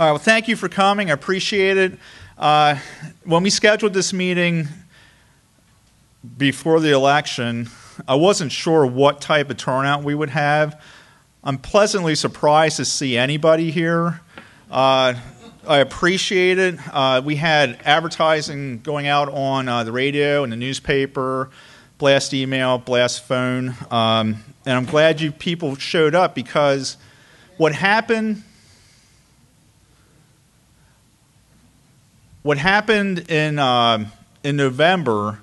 All right, well, thank you for coming. I appreciate it. When we scheduled this meeting before the election, I wasn't sure what type of turnout we would have. I'm pleasantly surprised to see anybody here. I appreciate it. We had advertising going out on the radio and the newspaper, blast email, blast phone, and I'm glad you people showed up, because what happened in November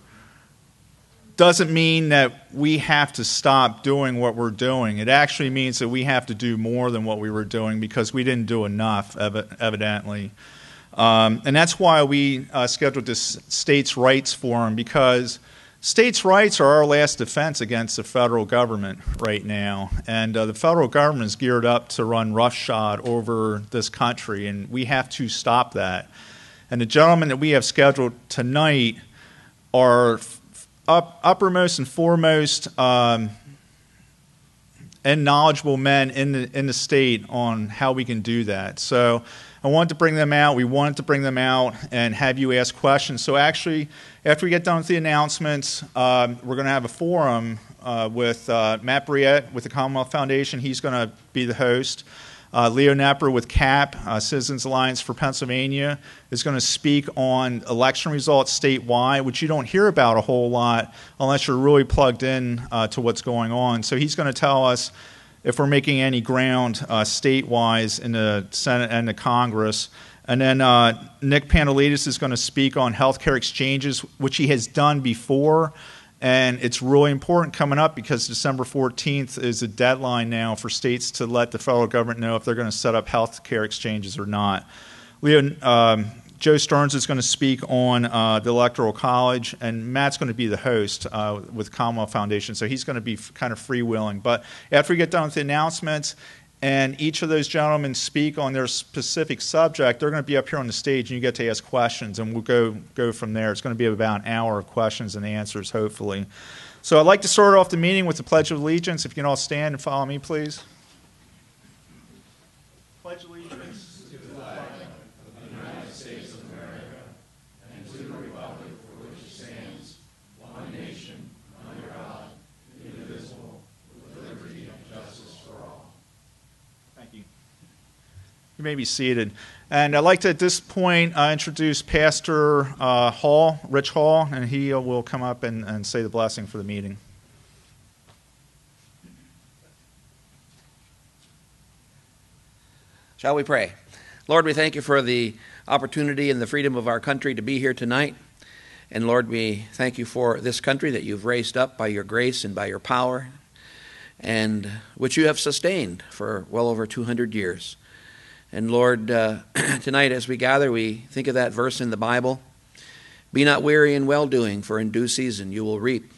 doesn't mean that we have to stop doing what we're doing. It actually means that we have to do more than what we were doing, because we didn't do enough, evidently. And that's why we scheduled this States' Rights Forum, because states' rights are our last defense against the federal government right now. And the federal government is geared up to run roughshod over this country, and we have to stop that. And the gentlemen that we have scheduled tonight are uppermost and foremost and knowledgeable men in the state on how we can do that. So I wanted to bring them out. We wanted to bring them out and have you ask questions. So actually, after we get done with the announcements, we're going to have a forum with Matt Briette with the Commonwealth Foundation. He's going to be the host. Leo Knepper with CAP, Citizens Alliance for Pennsylvania, is going to speak on election results statewide, which you don't hear about a whole lot unless you're really plugged in to what's going on. So he's going to tell us if we're making any ground statewide in the Senate and the Congress. And then Nick Pantelidis is going to speak on healthcare exchanges, which he has done before. And it's really important coming up, because December 14th is a deadline now for states to let the federal government know if they're going to set up health care exchanges or not. Joe Stearns is going to speak on the Electoral College, and Matt's going to be the host with Commonwealth Foundation, so he's going to be kind of freewheeling. But after we get done with the announcements, and each of those gentlemen speak on their specific subject, they're going to be up here on the stage, and you get to ask questions, and we'll go from there. It's going to be about an hour of questions and answers, hopefully. So I'd like to start off the meeting with the Pledge of Allegiance. If you can all stand and follow me, please. Pledge allegiance to the flag of the United States of America and to the republic for which it stands, one nation, under God, indivisible, with liberty and justice for all. Thank you. You may be seated. And I'd like to, at this point, introduce Pastor Rich Hall, and he will come up and say the blessing for the meeting. Shall we pray? Lord, we thank you for the opportunity and the freedom of our country to be here tonight. And Lord, we thank you for this country that you've raised up by your grace and by your power, and which you have sustained for well over 200 years. And Lord, tonight as we gather, we think of that verse in the Bible, "Be not weary in well-doing, for in due season you will reap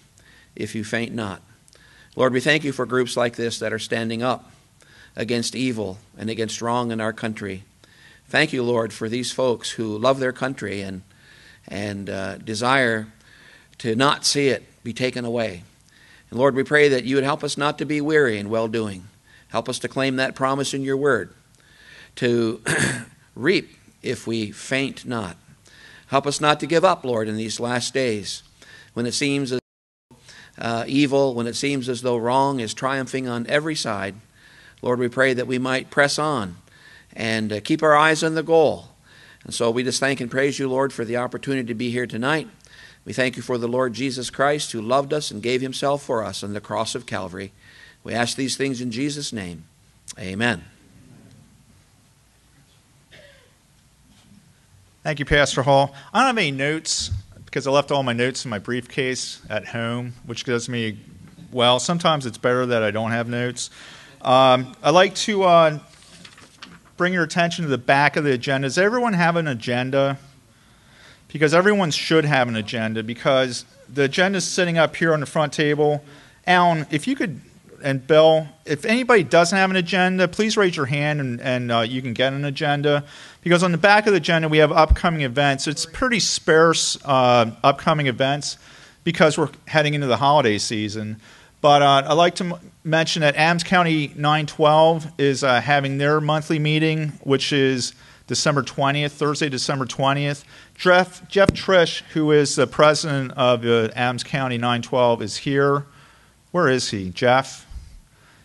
if you faint not." Lord, we thank you for groups like this that are standing up against evil and against wrong in our country. Thank you, Lord, for these folks who love their country and desire to not see it be taken away. And Lord, we pray that you would help us not to be weary in well-doing. Help us to claim that promise in your word, to reap if we faint not. Help us not to give up, Lord, in these last days, when it seems as though evil, when it seems as though wrong is triumphing on every side. Lord, we pray that we might press on and keep our eyes on the goal. And so we just thank and praise you, Lord, for the opportunity to be here tonight. We thank you for the Lord Jesus Christ, who loved us and gave himself for us on the cross of Calvary. We ask these things in Jesus' name. Amen. Thank you, Pastor Hall. I don't have any notes, because I left all my notes in my briefcase at home, which does me well. Sometimes it's better that I don't have notes. I'd like to bring your attention to the back of the agenda. Does everyone have an agenda? Because everyone should have an agenda, because the agenda is sitting up here on the front table. Alan, if you could, and Bill, if anybody doesn't have an agenda, please raise your hand and you can get an agenda. Because on the back of the agenda we have upcoming events. It's pretty sparse upcoming events because we're heading into the holiday season. But I'd like to mention that Adams County 912 is having their monthly meeting, which is December 20th, Thursday, December 20th. Jeff Trish, who is the president of Adams County 912, is here. Where is he? Jeff?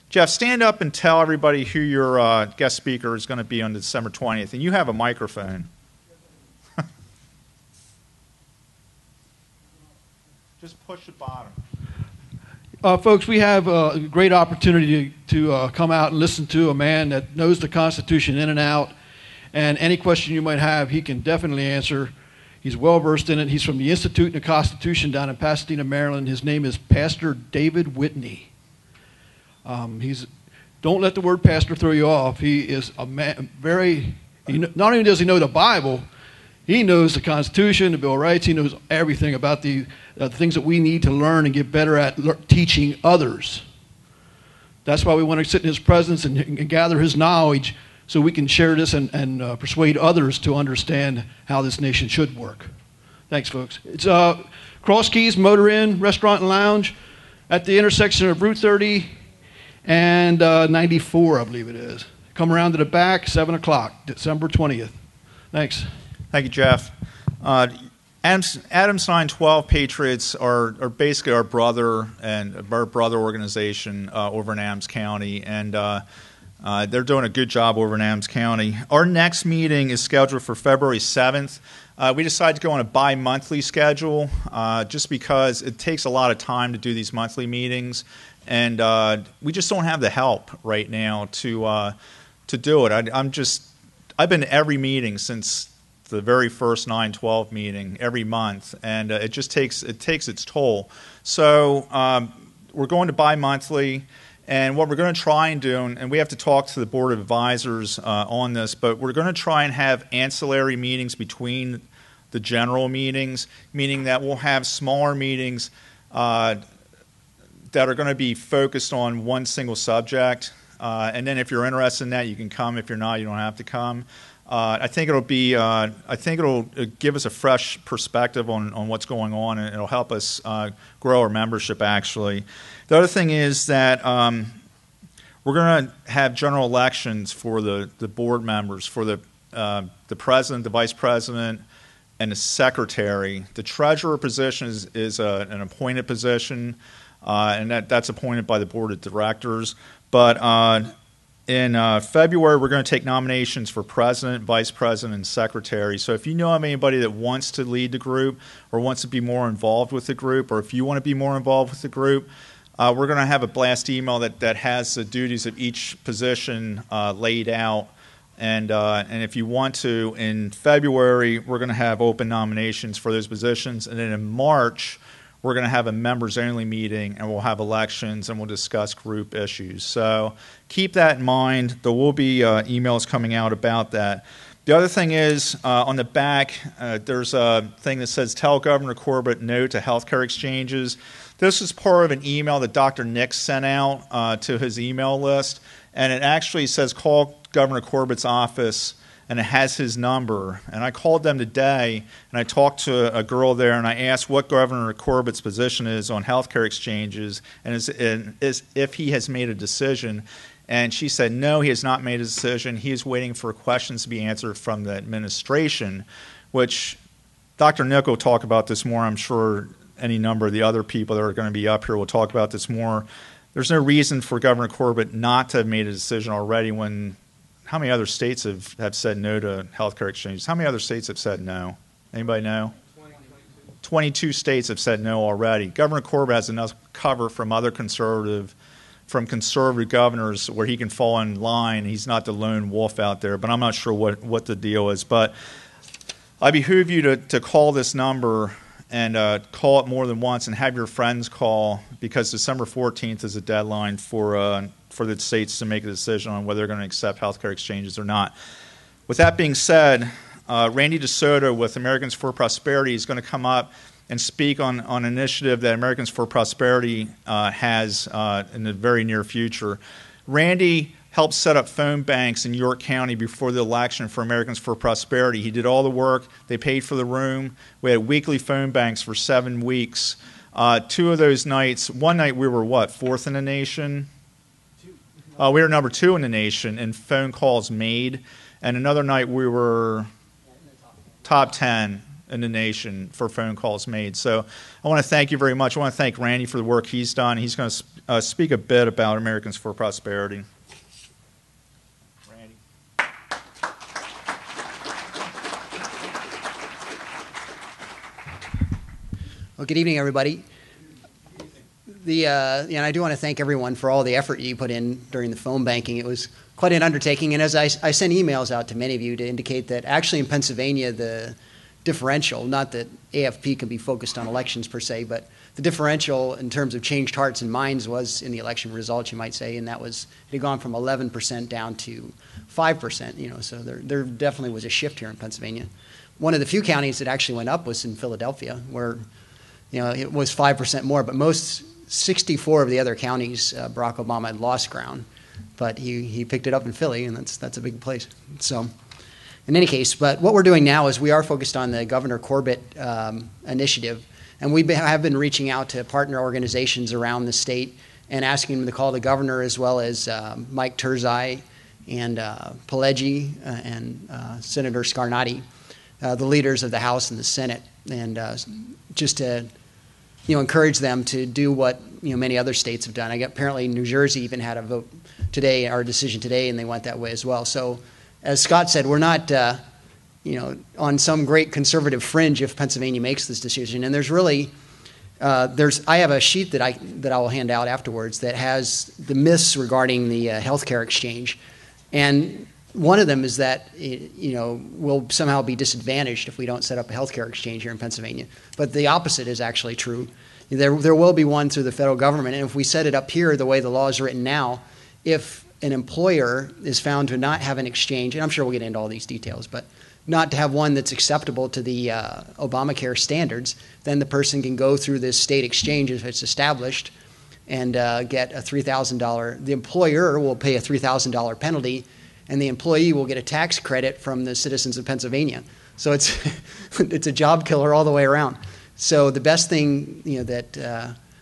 Jeff, stand up and tell everybody who your guest speaker is going to be on December 20th. And you have a microphone. Just push the bottom. Folks, we have a great opportunity to come out and listen to a man that knows the Constitution in and out. And any question you might have, he can definitely answer. He's well versed in it. He's from the Institute in the Constitution down in Pasadena, Maryland. His name is Pastor David Whitney. Don't let the word pastor throw you off. He is a man not only does he know the Bible, he knows the Constitution, the Bill of Rights. He knows everything about the things that we need to learn and get better at teaching others. That's why we want to sit in his presence and gather his knowledge so we can share this and persuade others to understand how this nation should work. Thanks, folks. It's Cross Keys Motor Inn Restaurant and Lounge at the intersection of Route 30 and 94, I believe it is. Come around to the back, 7 o'clock, December 20th. Thanks. Thank you, Jeff. Adams 912 Patriots are basically our brother organization over in Adams County, and they're doing a good job over in Adams County. Our next meeting is scheduled for February 7th. We decided to go on a bi-monthly schedule just because it takes a lot of time to do these monthly meetings, and we just don't have the help right now to do it. I've been to every meeting since the very first 912 meeting every month, and it takes its toll. So we're going to bi-monthly, and what we're going to try and do, and we have to talk to the Board of Advisors on this, but we're going to try and have ancillary meetings between the general meetings, meaning that we'll have smaller meetings that are going to be focused on one single subject. And then if you're interested in that, you can come. If you're not, you don't have to come. I think it'll give us a fresh perspective on what's going on, and it'll help us grow our membership, actually. The other thing is that we're going to have general elections for the board members, for the president, the vice president, and the secretary. The treasurer position is an appointed position, and that's appointed by the board of directors. But in February, we're going to take nominations for president, vice president, and secretary. So if you know of anybody that wants to lead the group or wants to be more involved with the group, or if you want to be more involved with the group, we're going to have a blast email that has the duties of each position laid out. And if you want to, in February, we're going to have open nominations for those positions. And then in March, we're going to have a members-only meeting, and we'll have elections, and we'll discuss group issues. So keep that in mind. There will be emails coming out about that. The other thing is, on the back, there's a thing that says, tell Governor Corbett no to healthcare exchanges. This is part of an email that Dr. Nix sent out to his email list, and it actually says, call Governor Corbett's office, and it has his number. And I called them today, and I talked to a girl there, and I asked what Governor Corbett's position is on healthcare exchanges, and if he has made a decision. And she said, no, he has not made a decision. He is waiting for questions to be answered from the administration, which Dr. Nick will talk about this more. I'm sure any number of the other people that are going to be up here will talk about this more. There's no reason for Governor Corbett not to have made a decision already when how many other states have said no to healthcare exchanges? How many other states have said no? Anybody know? 22 states have said no already. Governor Corbett has enough cover from conservative governors where he can fall in line. He's not the lone wolf out there, but I'm not sure what the deal is. But I behoove you to call this number and call it more than once and have your friends call, because December 14th is a deadline for the states to make a decision on whether they're going to accept healthcare exchanges or not. With that being said, Randy DeSoto with Americans for Prosperity is going to come up and speak on an initiative that Americans for Prosperity has in the very near future. Randy helped set up phone banks in York County before the election for Americans for Prosperity. He did all the work. They paid for the room. We had weekly phone banks for 7 weeks. 2 of those nights, one night we were what, 4th in the nation? We were number 2 in the nation in phone calls made. And another night we were top 10 in the nation for phone calls made. So I want to thank you very much. I want to thank Randy for the work he's done. He's going to speak a bit about Americans for Prosperity. Randy. Well, good evening, everybody. And I do want to thank everyone for all the effort you put in during the phone banking. It was quite an undertaking, and as I sent emails out to many of you to indicate that actually in Pennsylvania the differential, not that AFP can be focused on elections per se, but the differential in terms of changed hearts and minds was in the election results, you might say, and that was, it had gone from 11% down to 5%, so there definitely was a shift here in Pennsylvania. One of the few counties that actually went up was in Philadelphia, where it was 5% more, but 64 of the other counties, Barack Obama had lost ground, but he picked it up in Philly, and that's a big place. So, in any case, but what we're doing now is we are focused on the Governor Corbett initiative, and we have been reaching out to partner organizations around the state and asking them to call the governor, as well as Mike Turzai and Pileggi and Senator Scarnati, the leaders of the House and the Senate, and just to encourage them to do what many other states have done. Apparently New Jersey even had a vote today, our decision today, and they went that way as well. So, as Scott said, we're not on some great conservative fringe if Pennsylvania makes this decision. And there's really I have a sheet that I will hand out afterwards that has the myths regarding the healthcare exchange, and one of them is that we'll somehow be disadvantaged if we don't set up a healthcare exchange here in Pennsylvania. But the opposite is actually true. There will be one through the federal government, and if we set it up here the way the law is written now, if an employer is found to not have an exchange, and I'm sure we'll get into all these details, but not to have one that's acceptable to the Obamacare standards, then the person can go through this state exchange if it's established and get a $3,000. The employer will pay a $3,000 penalty, and the employee will get a tax credit from the citizens of Pennsylvania. So it's it's a job killer all the way around. So the best thing that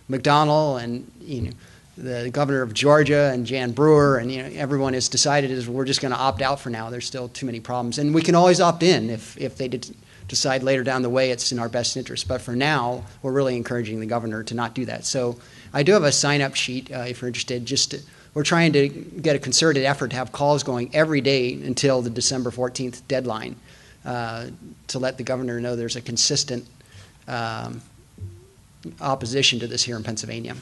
McDonnell and the governor of Georgia and Jan Brewer and everyone has decided is we're just going to opt out for now. There's still too many problems, and we can always opt in if they decide later down the way it's in our best interest. But for now, we're really encouraging the governor to not do that. So I do have a sign-up sheet if you're interested. We're trying to get a concerted effort to have calls going every day until the December 14th deadline to let the governor know there's a consistent opposition to this here in Pennsylvania.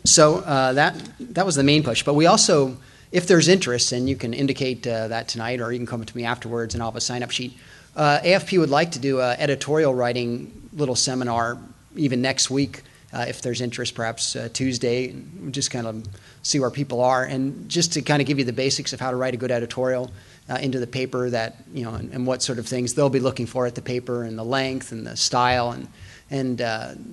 So that was the main push. But we also, if there's interest, and you can indicate that tonight, or you can come to me afterwards and I'll have a sign-up sheet, AFP would like to do an editorial writing little seminar even next week, if there's interest, perhaps Tuesday, and just kind of see where people are, and just to kind of give you the basics of how to write a good editorial into the paper, that and what sort of things they'll be looking for at the paper, and the length and the style, and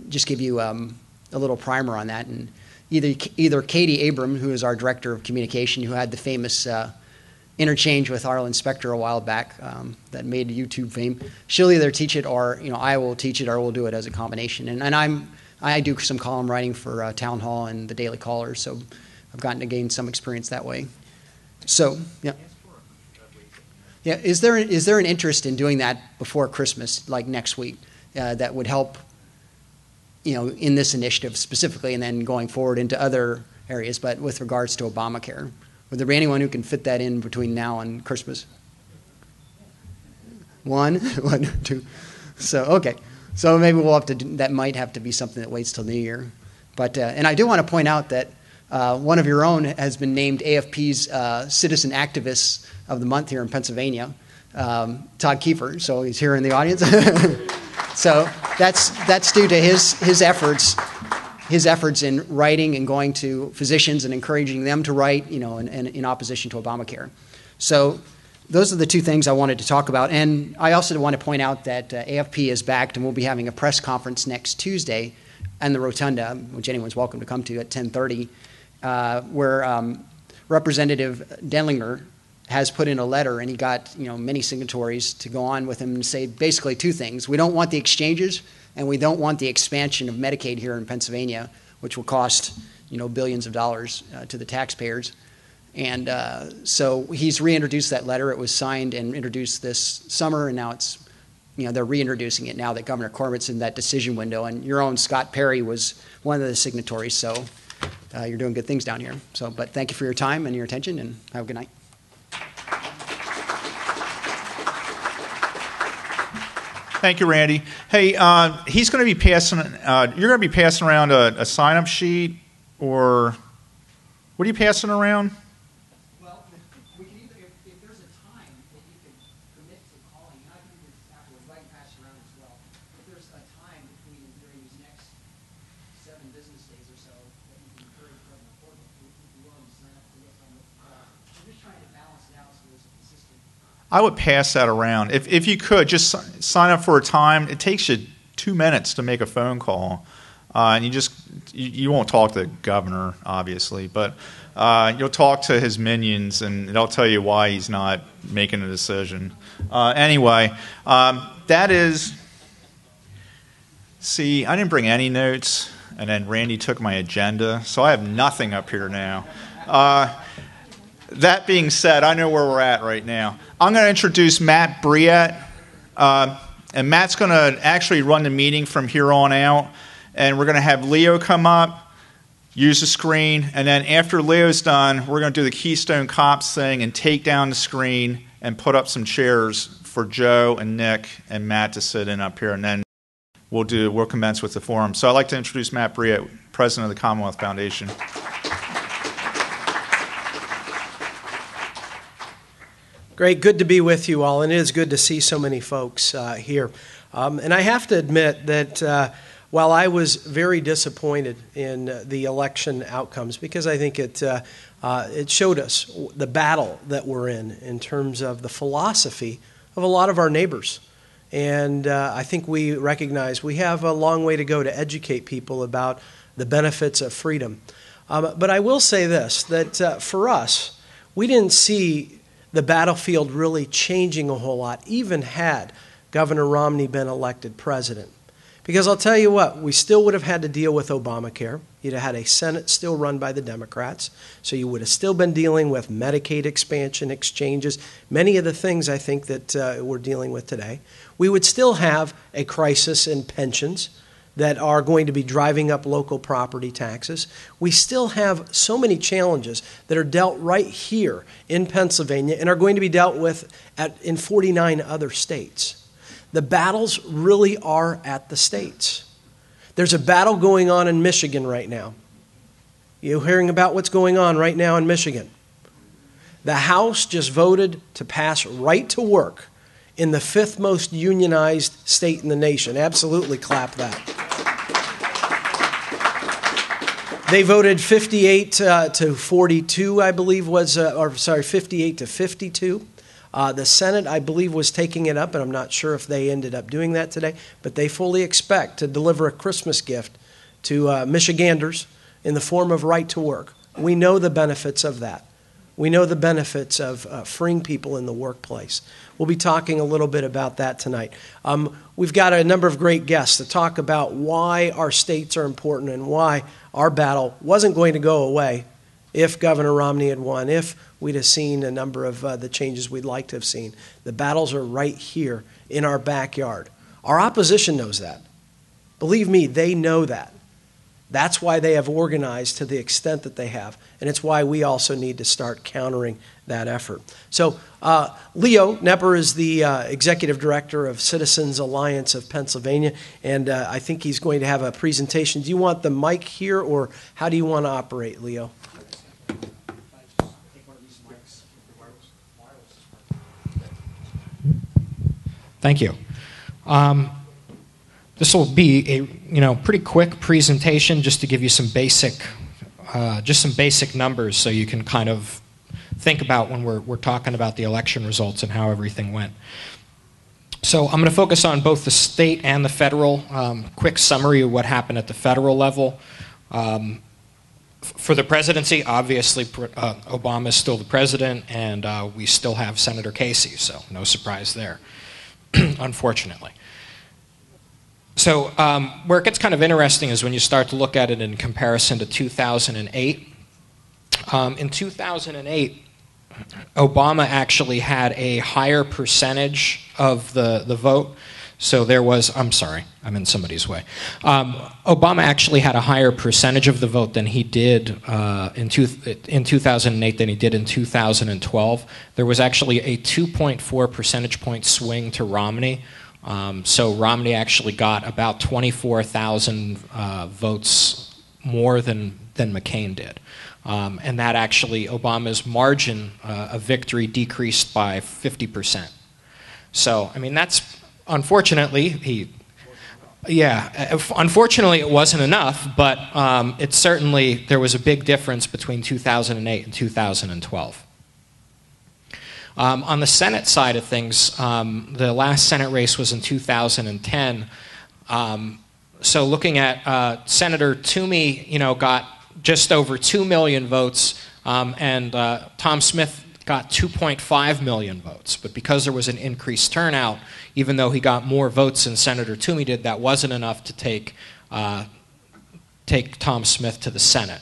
just give you a little primer on that. And either Katie Abram, who is our director of communication, who had the famous interchange with Arlen Specter a while back that made YouTube fame, she'll either teach it, or I will teach it, or we'll do it as a combination. And I do some column writing for Town Hall and the Daily Caller, so I've gotten to gain some experience that way. So, yeah. Yeah, is there an interest in doing that before Christmas, like next week, that would help, in this initiative specifically, and then going forward into other areas, but with regards to Obamacare? Would there be anyone who can fit that in between now and Christmas? One, two. So, okay. So maybe we'll have to that might have to be something that waits till New Year. But, and I do want to point out that one of your own has been named AFP's Citizen Activists of the Month here in Pennsylvania, Todd Kiefer. So he's here in the audience. So that's due to his efforts in writing and going to physicians and encouraging them to write, in opposition to Obamacare. So those are the two things I wanted to talk about. And I also want to point out that AFP is backed, and we'll be having a press conference next Tuesday in the Rotunda, which anyone's welcome to come to at 10:30, where Representative Denlinger has put in a letter, and he got many signatories to go on with him and say basically two things. We don't want the exchanges, and we don't want the expansion of Medicaid here in Pennsylvania, which will cost billions of dollars to the taxpayers. And so he's reintroduced that letter. It was signed and introduced this summer, and now it's, they're reintroducing it now that Governor Corbett's in that decision window. And your own Scott Perry was one of the signatories, so you're doing good things down here. But thank you for your time and your attention, and have a good night. Thank you, Randy. Hey, he's going to be passing. You're going to be passing around a sign-up sheet, or what are you passing around? Well, we can either, if there's a time that you can commit to calling, and I can do this afterwards, I can pass it around as well. If there's a time during these next 7 business days or so that you can encourage President Corbett, if you're willing to sign up for this on the call. I'm just trying to balance it out so there's a consistent. I would pass that around. If you could, just sign up for a time. It takes you 2 minutes to make a phone call. And you won't talk to the governor, obviously, but you'll talk to his minions, and they'll tell you why he's not making a decision. Anyway, that is... See, I didn't bring any notes, and then Randy took my agenda, so I have nothing up here now. That being said, I know where we're at right now. I'm going to introduce Matt Briette, and Matt's going to actually run the meeting from here on out, and we're going to have Leo come up, use the screen, and then after Leo's done, we're going to do the Keystone Cops thing and take down the screen and put up some chairs for Joe and Nick and Matt to sit in up here, and then we'll commence with the forum. So I'd like to introduce Matt Briette, President of the Commonwealth Foundation. Great, good to be with you all, and it is good to see so many folks here. And I have to admit that while I was very disappointed in the election outcomes, because I think it showed us the battle that we're in terms of the philosophy of a lot of our neighbors. And I think we recognize we have a long way to go to educate people about the benefits of freedom. But I will say this, that for us, we didn't see the battlefield really changing a whole lot, even had Governor Romney been elected president. Because I'll tell you what, we still would have had to deal with Obamacare. You'd have had a Senate still run by the Democrats. So you would have still been dealing with Medicaid expansion, exchanges, many of the things I think that we're dealing with today. We would still have a crisis in pensions that are going to be driving up local property taxes. We still have so many challenges that are dealt right here in Pennsylvania and are going to be dealt with in 49 other states. The battles really are at the states. There's a battle going on in Michigan right now. You're hearing about what's going on right now in Michigan. The House just voted to pass right to work in the 5th most unionized state in the nation. Absolutely clap that. They voted 58 to 42, I believe was, 58 to 52. The Senate, I believe, was taking it up, and I'm not sure if they ended up doing that today, but they fully expect to deliver a Christmas gift to Michiganders in the form of right to work. We know the benefits of that. We know the benefits of freeing people in the workplace. We'll be talking a little bit about that tonight. We've got a number of great guests to talk about why our states are important and why our battle wasn't going to go away if Governor Romney had won, if we'd have seen a number of the changes we'd like to have seen. The battles are right here in our backyard. Our opposition knows that. Believe me, they know that. That's why they have organized to the extent that they have, and it's why we also need to start countering that effort. So Leo Knepper is the Executive Director of Citizens Alliance of Pennsylvania, and I think he's going to have a presentation. Do you want the mic here, or how do you want to operate, Leo? Thank you. This will be a pretty quick presentation just to give you some basic numbers so you can kind of think about when we're talking about the election results and how everything went. So I'm going to focus on both the state and the federal. Quick summary of what happened at the federal level. For the presidency, obviously Obama is still the president, and we still have Senator Casey, so no surprise there, unfortunately. So where it gets kind of interesting is when you start to look at it in comparison to 2008. In 2008, Obama actually had a higher percentage of the vote. So there was, I'm sorry, I'm in somebody's way. Obama actually had a higher percentage of the vote than he did in 2008 than he did in 2012. There was actually a 2.4 percentage point swing to Romney. So Romney actually got about 24,000 votes more than McCain did. And that actually, Obama's margin of victory decreased by 50%. So, I mean, that's, unfortunately, unfortunately it wasn't enough, but it certainly, there was a big difference between 2008 and 2012. On the Senate side of things, the last Senate race was in 2010. So looking at Senator Toomey, got just over 2 million votes, and Tom Smith got 2.5 million votes. But because there was an increased turnout, even though he got more votes than Senator Toomey did, that wasn't enough to take Tom Smith to the Senate.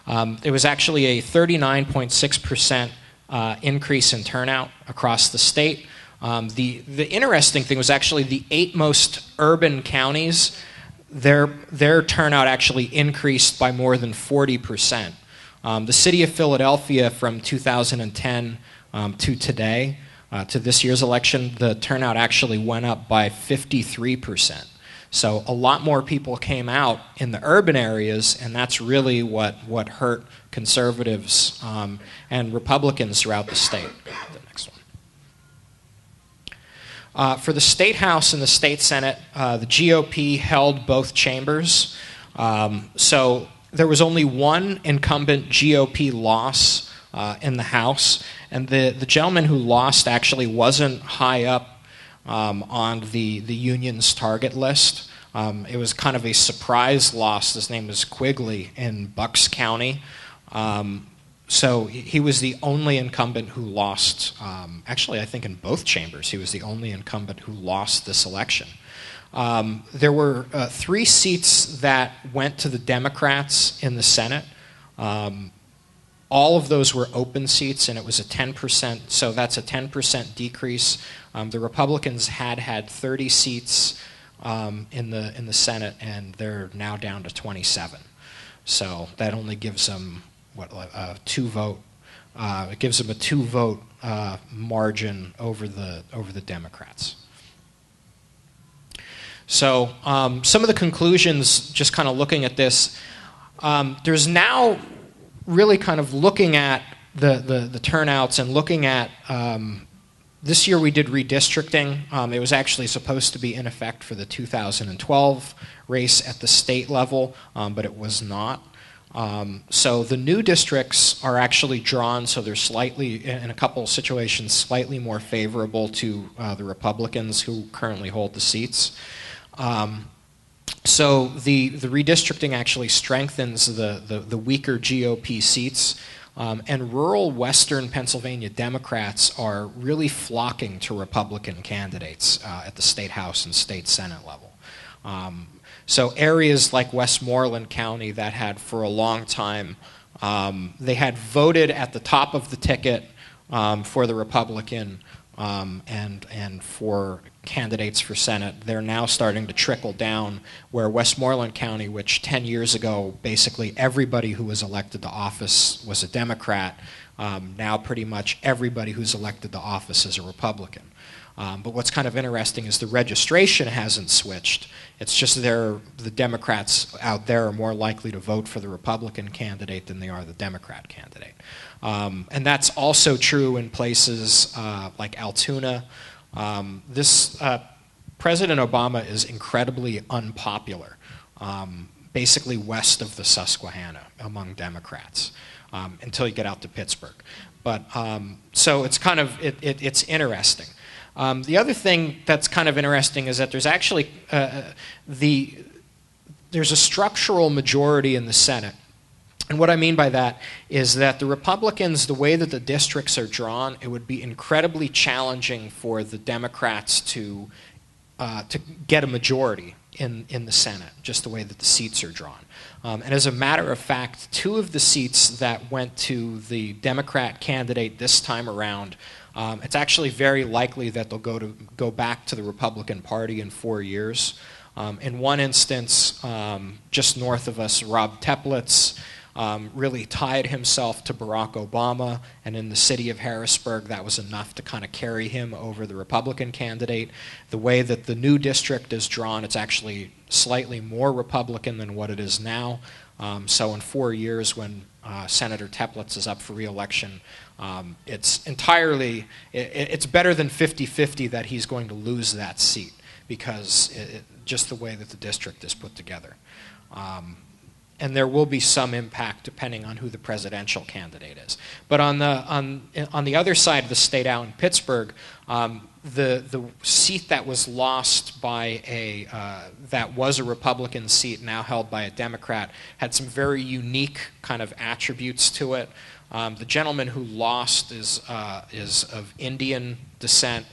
There was actually a 39.6% increase in turnout across the state. The interesting thing was actually the 8 most urban counties, their turnout actually increased by more than 40%. The city of Philadelphia from 2010 to today, to this year's election, the turnout actually went up by 53%. So a lot more people came out in the urban areas, and that's really what hurt conservatives and Republicans throughout the state. The next one. For the State House and the State Senate, the GOP held both chambers. So there was only one incumbent GOP loss in the House, and the gentleman who lost actually wasn't high up on the union's target list. It was kind of a surprise loss. His name was Quigley in Bucks County. So he was the only incumbent who lost, actually I think in both chambers, he was the only incumbent who lost this election. There were 3 seats that went to the Democrats in the Senate. All of those were open seats, and it was a 10%, so that's a 10% decrease. The Republicans had 30 seats in the Senate, and they're now down to 27. So that only gives them a 2-vote. It gives them a 2-vote margin over the Democrats. So some of the conclusions, just kind of looking at this, there's now really kind of looking at the turnouts and looking at, this year we did redistricting. It was actually supposed to be in effect for the 2012 race at the state level, but it was not. So the new districts are actually drawn, so they're slightly, in a couple of situations, slightly more favorable to the Republicans who currently hold the seats. So the redistricting actually strengthens the weaker GOP seats, and rural western Pennsylvania Democrats are really flocking to Republican candidates at the State House and State Senate level. So areas like Westmoreland County that had for a long time, they had voted at the top of the ticket for the Republican and for candidates for Senate. They're now starting to trickle down, where Westmoreland County, which 10 years ago basically everybody who was elected to office was a Democrat, now pretty much everybody who's elected to office is a Republican. But what's kind of interesting is the registration hasn't switched. It's just the Democrats out there are more likely to vote for the Republican candidate than they are the Democrat candidate. And that's also true in places like Altoona. President Obama is incredibly unpopular, basically west of the Susquehanna among Democrats, until you get out to Pittsburgh. But so it's kind of it's interesting. The other thing that's kind of interesting is that there's actually there's a structural majority in the Senate. And what I mean by that is that the Republicans, the way that the districts are drawn, it would be incredibly challenging for the Democrats to get a majority in the Senate, just the way that the seats are drawn. And as a matter of fact, 2 of the seats that went to the Democrat candidate this time around, it's actually very likely that they'll go back to the Republican Party in 4 years. In one instance, just north of us, Rob Teplitz really tied himself to Barack Obama, and in the city of Harrisburg, that was enough to kind of carry him over the Republican candidate. The way that the new district is drawn, it's actually slightly more Republican than what it is now. So in 4 years, when Senator Teplitz is up for re-election, it's better than 50-50 that he's going to lose that seat, because just the way that the district is put together. And there will be some impact depending on who the presidential candidate is. But on the other side of the state out in Pittsburgh, the seat that was lost by that was a Republican seat now held by a Democrat had some very unique kind of attributes to it. The gentleman who lost is of Indian descent.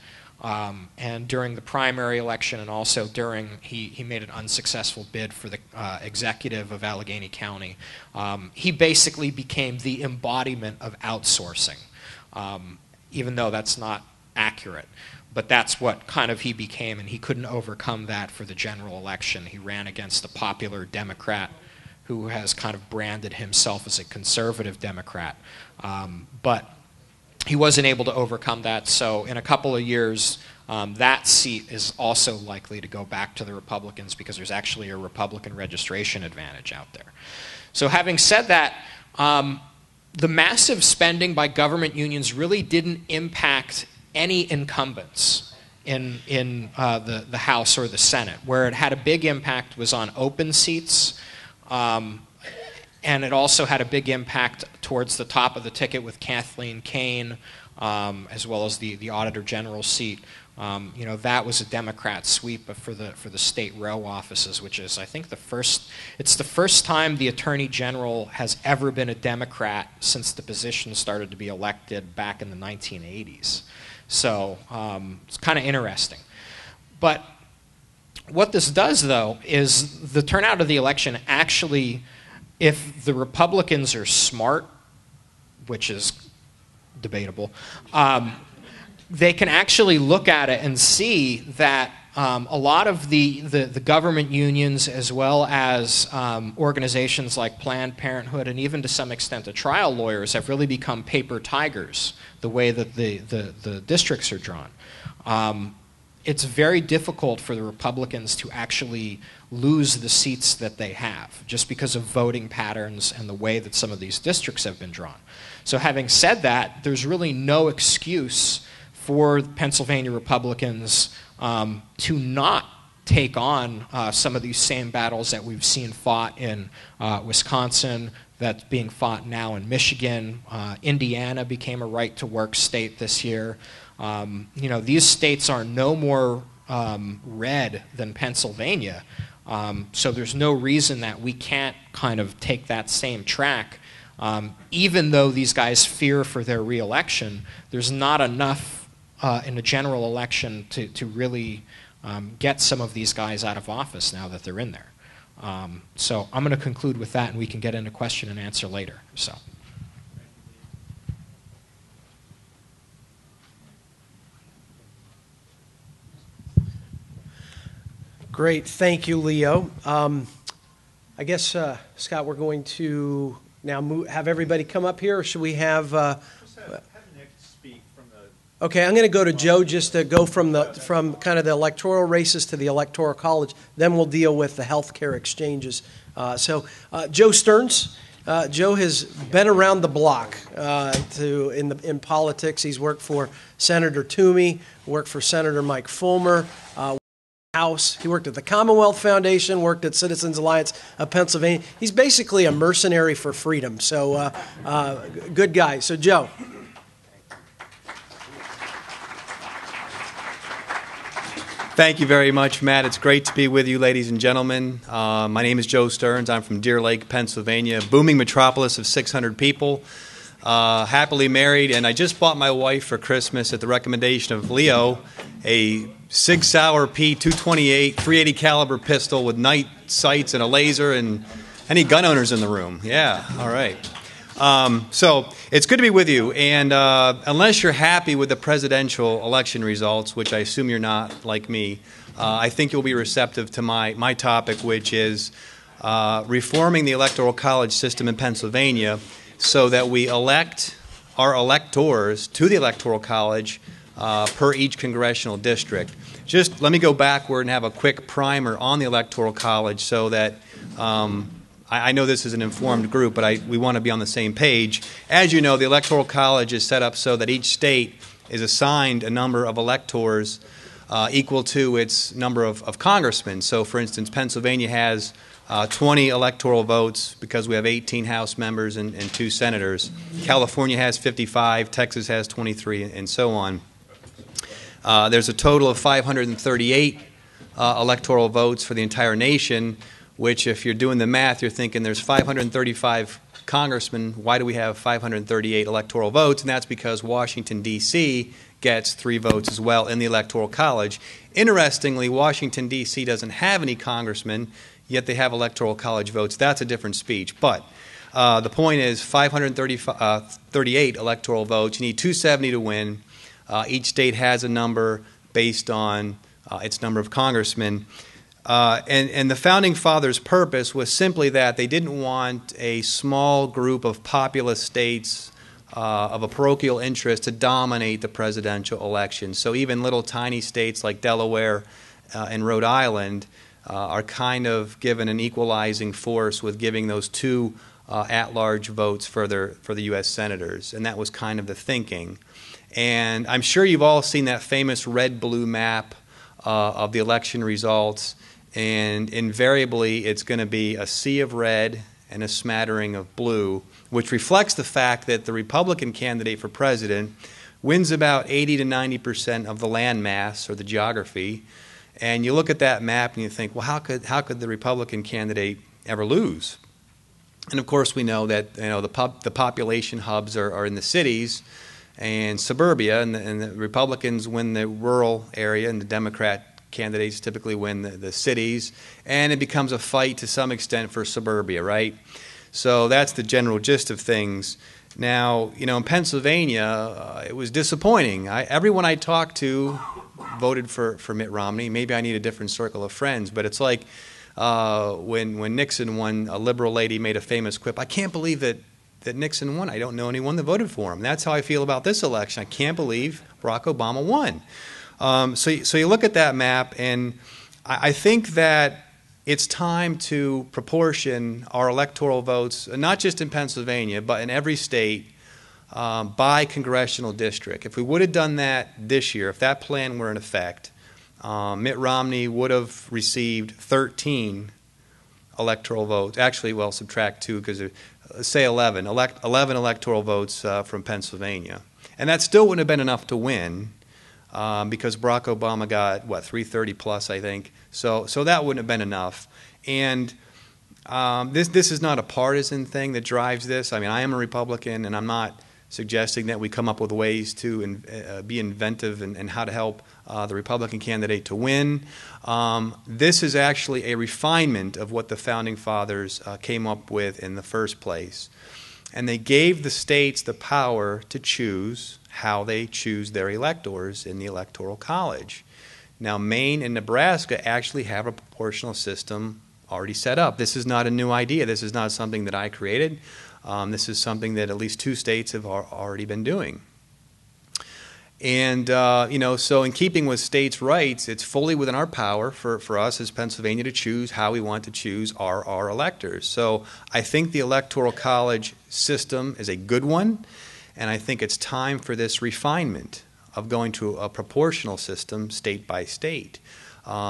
And during the primary election, and also he made an unsuccessful bid for the executive of Allegheny County. He basically became the embodiment of outsourcing, even though that's not accurate. But that's what kind of he became, and he couldn't overcome that for the general election. He ran against a popular Democrat who has kind of branded himself as a conservative Democrat. But he wasn't able to overcome that, so in a couple of years, that seat is also likely to go back to the Republicans, because there's actually a Republican registration advantage out there. So having said that, the massive spending by government unions really didn't impact any incumbents in the House or the Senate. Where it had a big impact was on open seats, and it also had a big impact towards the top of the ticket with Kathleen Kane, as well as the Auditor General seat. That was a Democrat sweep for the state row offices, which is, I think, it's the first time the Attorney General has ever been a Democrat since the position started to be elected back in the 1980s. So it's kind of interesting. But what this does, though, is the turnout of the election actually, if the Republicans are smart, which is debatable, they can actually look at it and see that a lot of the government unions, as well as organizations like Planned Parenthood, and even to some extent the trial lawyers, have really become paper tigers, the way that the districts are drawn. It's very difficult for the Republicans to actually lose the seats that they have, just because of voting patterns and the way that some of these districts have been drawn. So having said that, there's really no excuse for Pennsylvania Republicans to not take on some of these same battles that we've seen fought in Wisconsin, that's being fought now in Michigan. Indiana became a right-to-work state this year. These states are no more red than Pennsylvania, so there's no reason that we can't kind of take that same track. Even though these guys fear for their re-election, there's not enough in a general election to really get some of these guys out of office now that they're in there. So I'm going to conclude with that, and we can get into question and answer later. So. Great. Thank you, Leo. I guess, Scott, we're going to now have everybody come up here, or should we have... Just have Nick speak from the... Okay, I'm going to go to Joe just to go from kind of the electoral races to the electoral college. Then we'll deal with the healthcare exchanges. So Joe Stearns. Joe has been around the block in politics. He's worked for Senator Toomey, worked for Senator Mike Fulmer, House. He worked at the Commonwealth Foundation, worked at Citizens Alliance of Pennsylvania. He's basically a mercenary for freedom. So good guy. So Joe. Thank you very much, Matt. It's great to be with you, ladies and gentlemen. My name is Joe Stearns. I'm from Deer Lake, Pennsylvania, a booming metropolis of 600 people, happily married, and I just bought my wife for Christmas, at the recommendation of Leo, a Sig Sauer P228 380 caliber pistol with night sights and a laser, and any gun owners in the room? Yeah, all right. So it's good to be with you, and unless you're happy with the presidential election results, which I assume you're not, like me, I think you'll be receptive to my topic, which is reforming the Electoral College system in Pennsylvania so that we elect our electors to the Electoral College per each congressional district. Just let me go backward and have a quick primer on the Electoral College so that I know this is an informed group, but we want to be on the same page. As you know, the Electoral College is set up so that each state is assigned a number of electors equal to its number of congressmen. So, for instance, Pennsylvania has 20 electoral votes because we have 18 House members and 2 senators. California has 55, Texas has 23, and so on. There's a total of 538 electoral votes for the entire nation, which, if you're doing the math, you're thinking there's 535 congressmen. Why do we have 538 electoral votes? And that's because Washington, D.C. gets 3 votes as well in the Electoral College. Interestingly, Washington, D.C. doesn't have any congressmen, yet they have Electoral College votes. That's a different speech. But the point is 538 electoral votes. You need 270 to win. Each state has a number based on its number of congressmen. And the Founding Fathers' purpose was simply that they didn't want a small group of populous states of a parochial interest to dominate the presidential election. So even little tiny states like Delaware and Rhode Island are kind of given an equalizing force with giving those 2 at-large votes for the U.S. senators. And that was kind of the thinking. And I'm sure you've all seen that famous red-blue map of the election results. And invariably, it's going to be a sea of red and a smattering of blue, which reflects the fact that the Republican candidate for president wins about 80 to 90% of the landmass or the geography. And you look at that map and you think, well, how could the Republican candidate ever lose? And of course, we know that the population hubs are in the cities and suburbia, and the Republicans win the rural area, and the Democrat candidates typically win the cities, and it becomes a fight to some extent for suburbia, right? So that's the general gist of things. Now, in Pennsylvania, it was disappointing. Everyone I talked to voted for Mitt Romney. Maybe I need a different circle of friends, but it's like when Nixon won, a liberal lady made a famous quip, I can't believe that Nixon won. I don't know anyone that voted for him. That's how I feel about this election. I can't believe Barack Obama won. So you look at that map, and I think that it's time to proportion our electoral votes, not just in Pennsylvania, but in every state, by congressional district. If we would have done that this year, if that plan were in effect, Mitt Romney would have received 13 electoral votes. Actually, well, subtract 2 because say 11 electoral votes from Pennsylvania. And that still wouldn't have been enough to win. Because Barack Obama got, 330 plus, I think. So that wouldn't have been enough. And this is not a partisan thing that drives this. I mean, I am a Republican, and I'm not suggesting that we come up with ways to be inventive and how to help the Republican candidate to win. This is actually a refinement of what the Founding Fathers came up with in the first place. And they gave the states the power to choose how they choose their electors in the Electoral College. Now, Maine and Nebraska actually have a proportional system already set up. This is not a new idea. This is not something that I created. This is something that at least 2 states have already been doing. And, so in keeping with states' rights, it's fully within our power for us as Pennsylvania to choose how we want to choose our electors. So I think the Electoral College system is a good one, and I think it's time for this refinement of going to a proportional system state by state.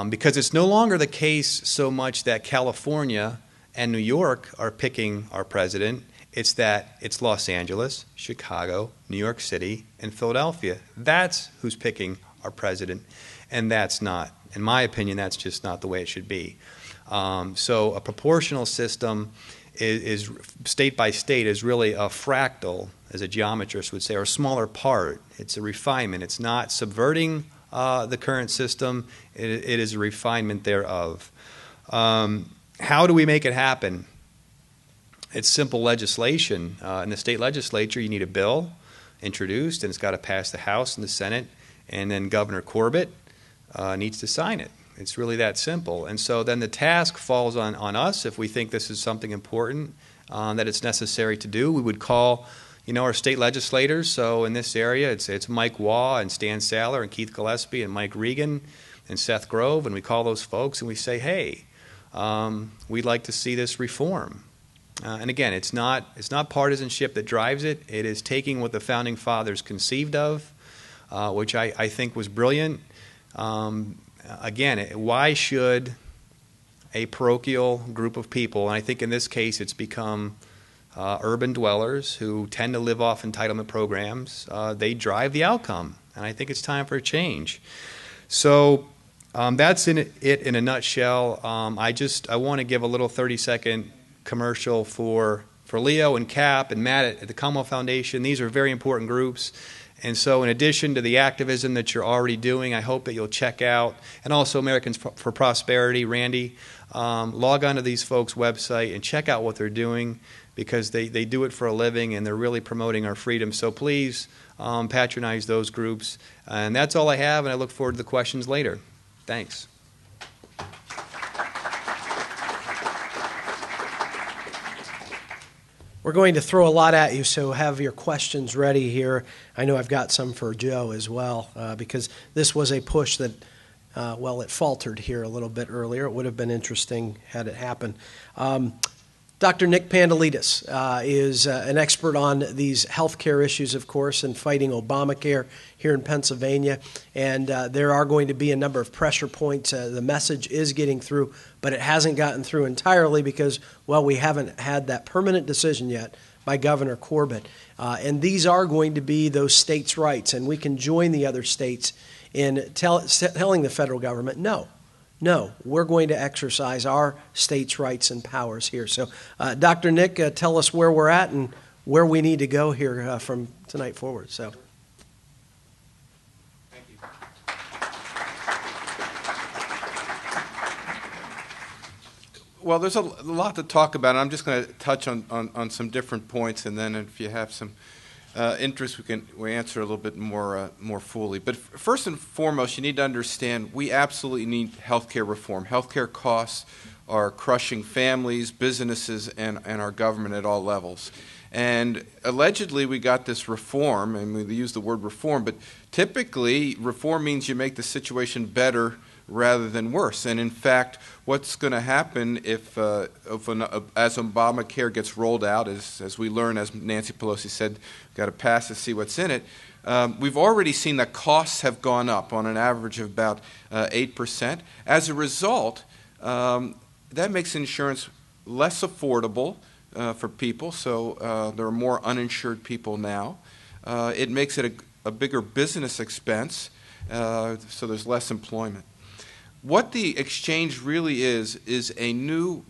Because it's no longer the case so much that California and New York are picking our president. It's that it's Los Angeles, Chicago, New York City, and Philadelphia. That's who's picking our president, and that's not. In my opinion, that's just not the way it should be. So a proportional system is state by state is really a fractal, as a geometrist would say, or a smaller part. It's a refinement. It's not subverting the current system. It is a refinement thereof. How do we make it happen? It's simple legislation. In the state legislature, you need a bill introduced, and it's got to pass the House and the Senate, and then Governor Corbett needs to sign it. It's really that simple. And so then the task falls on us if we think this is something important that it's necessary to do. We would call, our state legislators. So in this area, it's Mike Waugh and Stan Saller and Keith Gillespie and Mike Regan and Seth Grove, and we call those folks and we say, hey, we'd like to see this reform. And again, it's not partisanship that drives it. It is taking what the Founding Fathers conceived of, which I think was brilliant. Again, why should a parochial group of people, and I think in this case it's become urban dwellers who tend to live off entitlement programs, they drive the outcome. And I think it's time for a change. So that's it in a nutshell. I want to give a little 30-second commercial for Leo and Cap and Matt at the Commonwealth Foundation. These are very important groups. And so in addition to the activism that you're already doing, I hope that you'll check out, and also Americans for Prosperity, Randy, log on to these folks' website and check out what they're doing, because they do it for a living and they're really promoting our freedom. So please patronize those groups. And that's all I have, and I look forward to the questions later. Thanks. We're going to throw a lot at you, so have your questions ready here. I know I've got some for Joe as well, because this was a push that, it faltered here a little bit earlier. It would have been interesting had it happened. Dr. Nick Pandalidis is an expert on these healthcare issues, of course, and fighting Obamacare here in Pennsylvania. And there are going to be a number of pressure points. The message is getting through, but it hasn't gotten through entirely because, we haven't had that permanent decision yet by Governor Corbett. And these are going to be those states' rights, and we can join the other states in telling the federal government, no, we're going to exercise our states' rights and powers here. So, Dr. Nick, tell us where we're at and where we need to go here from tonight forward. So, thank you. Well, there's a lot to talk about, and I'm just going to touch on some different points, and then if you have some interest, we answer a little bit more fully. But first and foremost, you need to understand we absolutely need healthcare reform. Healthcare costs are crushing families, businesses, and our government at all levels. And allegedly, we got this reform, and we use the word reform, but typically, reform means you make the situation better rather than worse. And in fact, what's going to happen as Obamacare gets rolled out, as we learn, as Nancy Pelosi said, we've got to pass to see what's in it. We've already seen that costs have gone up on an average of about 8%. As a result, that makes insurance less affordable for people, so there are more uninsured people now. It makes it a bigger business expense, so there's less employment. What the exchange really is a new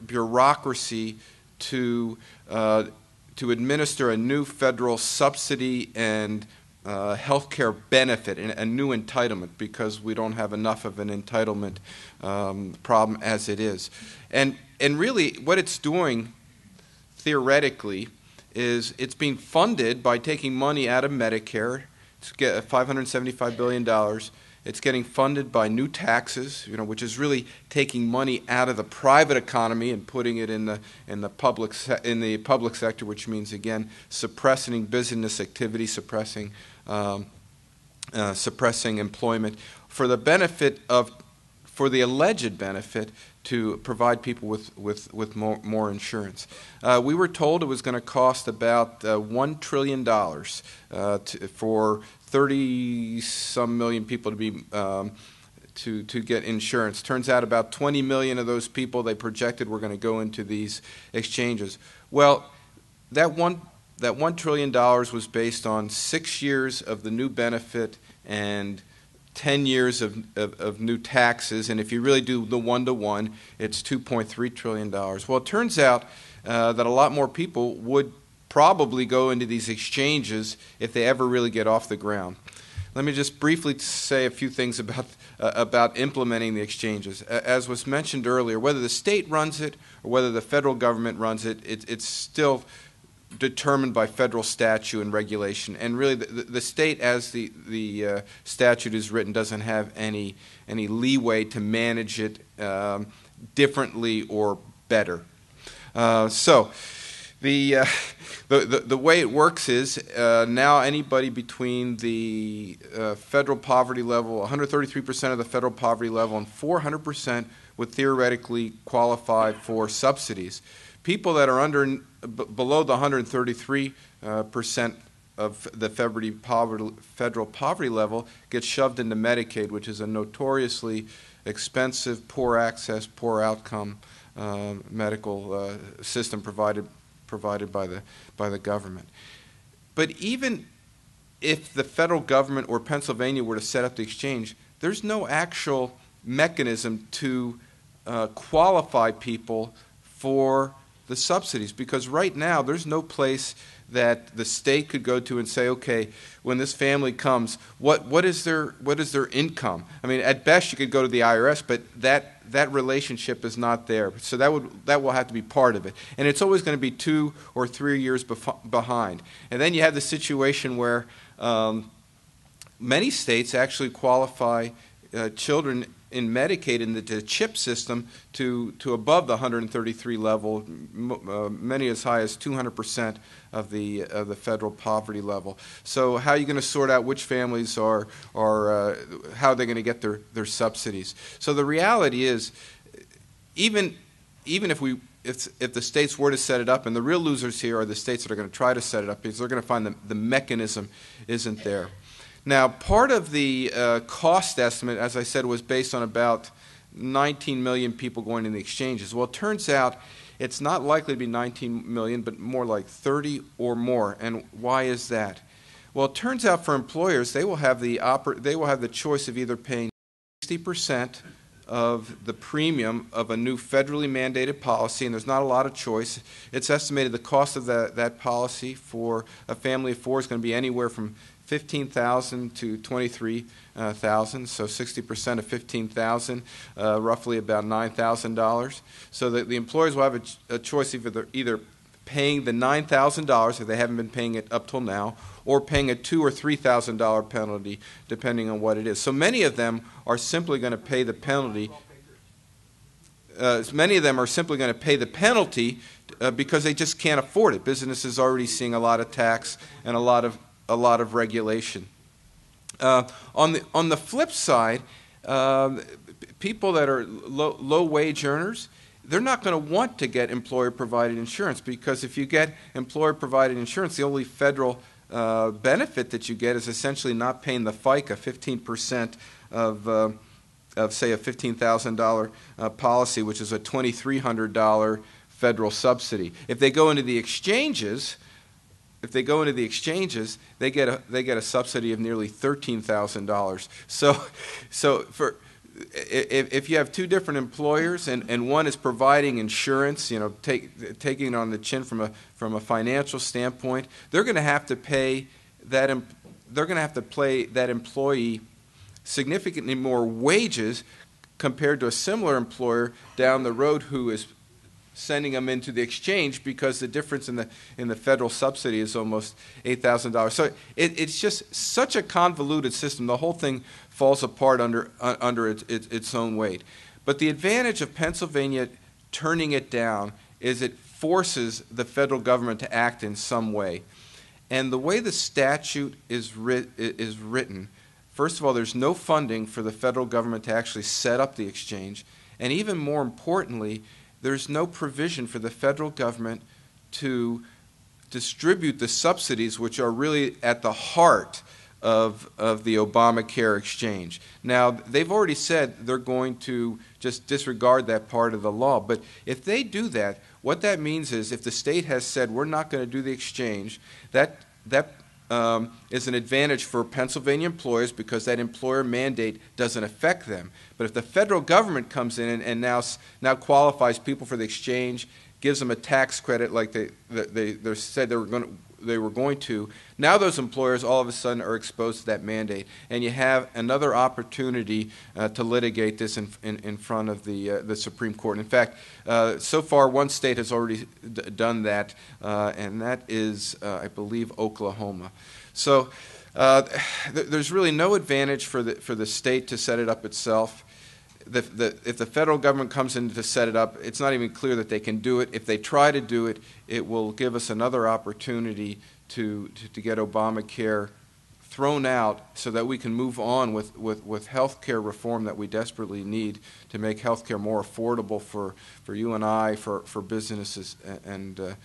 bureaucracy to administer a new federal subsidy and health care benefit, and a new entitlement, because we don't have enough of an entitlement problem as it is. And really what it's doing theoretically is it's being funded by taking money out of Medicare. It's $575 billion. It's getting funded by new taxes, which is really taking money out of the private economy and putting it in the public sector, which means again suppressing business activity, suppressing employment for the alleged benefit to provide people with more insurance. We were told it was going to cost about $1 trillion for 30-some million people to be to get insurance. Turns out about 20 million of those people they projected were going to go into these exchanges. Well, that $1 trillion was based on 6 years of the new benefit and 10 years of new taxes, and if you really do the one-to-one, it's $2.3 trillion. Well, it turns out that a lot more people would probably go into these exchanges if they ever really get off the ground. let me just briefly say a few things about implementing the exchanges. As was mentioned earlier, whether the state runs it or whether the federal government runs it, it's still determined by federal statute and regulation. And really, the state, as the statute is written, doesn't have any leeway to manage it differently or better. So the way it works is now anybody between the federal poverty level, 133% of the federal poverty level, and 400% would theoretically qualify for subsidies. People that are below the 133% of the federal poverty level get shoved into Medicaid, which is a notoriously expensive, poor access, poor outcome medical system provided by the government. But even if the federal government or Pennsylvania were to set up the exchange, there's no actual mechanism to qualify people for the subsidies, because right now there's no place that the state could go to and say, okay, when this family comes, what is their income? I mean, at best you could go to the IRS, but that relationship is not there. So that will have to be part of it, and it's always going to be 2 or 3 years behind. And then you have the situation where many states actually qualify children in Medicaid in the CHIP system to above the 133 level, many as high as 200% of the federal poverty level. So how are you going to sort out which families are how are they going to get their subsidies? So the reality is, even if the states were to set it up, and the real losers here are the states that are going to try to set it up, because they're going to find the mechanism isn't there. Now, part of the cost estimate, as I said, was based on about 19 million people going in the exchanges. Well, it turns out it's not likely to be 19 million, but more like 30 or more. And why is that? Well, it turns out for employers, they will have the choice of either paying 60% of the premium of a new federally mandated policy, and there's not a lot of choice. It's estimated the cost of that policy for a family of 4 is going to be anywhere from $15,000 to $23,000, so 60% of $15,000, roughly about $9,000. So that the employers will have a choice of either paying the $9,000 if they haven't been paying it up till now, or paying a $2,000 or $3,000 penalty, depending on what it is. So many of them are simply going to pay the penalty. Many of them are simply going to pay the penalty because they just can't afford it. Business is already seeing a lot of tax and a lot of regulation. On the flip side, people that are low wage earners, they're not going to want to get employer-provided insurance, because if you get employer-provided insurance, the only federal benefit that you get is essentially not paying the FICA, 15% of say a $15,000 policy, which is a $2,300 federal subsidy. If they go into the exchanges, they get a subsidy of nearly $13,000. So for if you have 2 different employers and one is providing insurance, taking it on the chin from a financial standpoint, they're going to have to pay that employee significantly more wages compared to a similar employer down the road who is sending them into the exchange, because the difference in the federal subsidy is almost $8,000. So it's just such a convoluted system. The whole thing falls apart under its own weight. But the advantage of Pennsylvania turning it down is it forces the federal government to act in some way. And the way the statute is written, first of all, there's no funding for the federal government to actually set up the exchange. And even more importantly, there's no provision for the federal government to distribute the subsidies, which are really at the heart of the Obamacare exchange. Now, they've already said they're going to just disregard that part of the law. But if they do that, what that means is if the state has said we're not going to do the exchange, that is an advantage for Pennsylvania employers, because that employer mandate doesn't affect them. But if the federal government comes in and now qualifies people for the exchange, gives them a tax credit like they said they were going to. Now those employers all of a sudden are exposed to that mandate, and you have another opportunity to litigate this in front of the Supreme Court. In fact, so far one state has already done that, and that is, I believe, Oklahoma. So there's really no advantage for the state to set it up itself. If the federal government comes in to set it up, it's not even clear that they can do it. If they try to do it, it will give us another opportunity to get Obamacare thrown out so that we can move on with health care reform that we desperately need to make health care more affordable for you and I, for businesses, and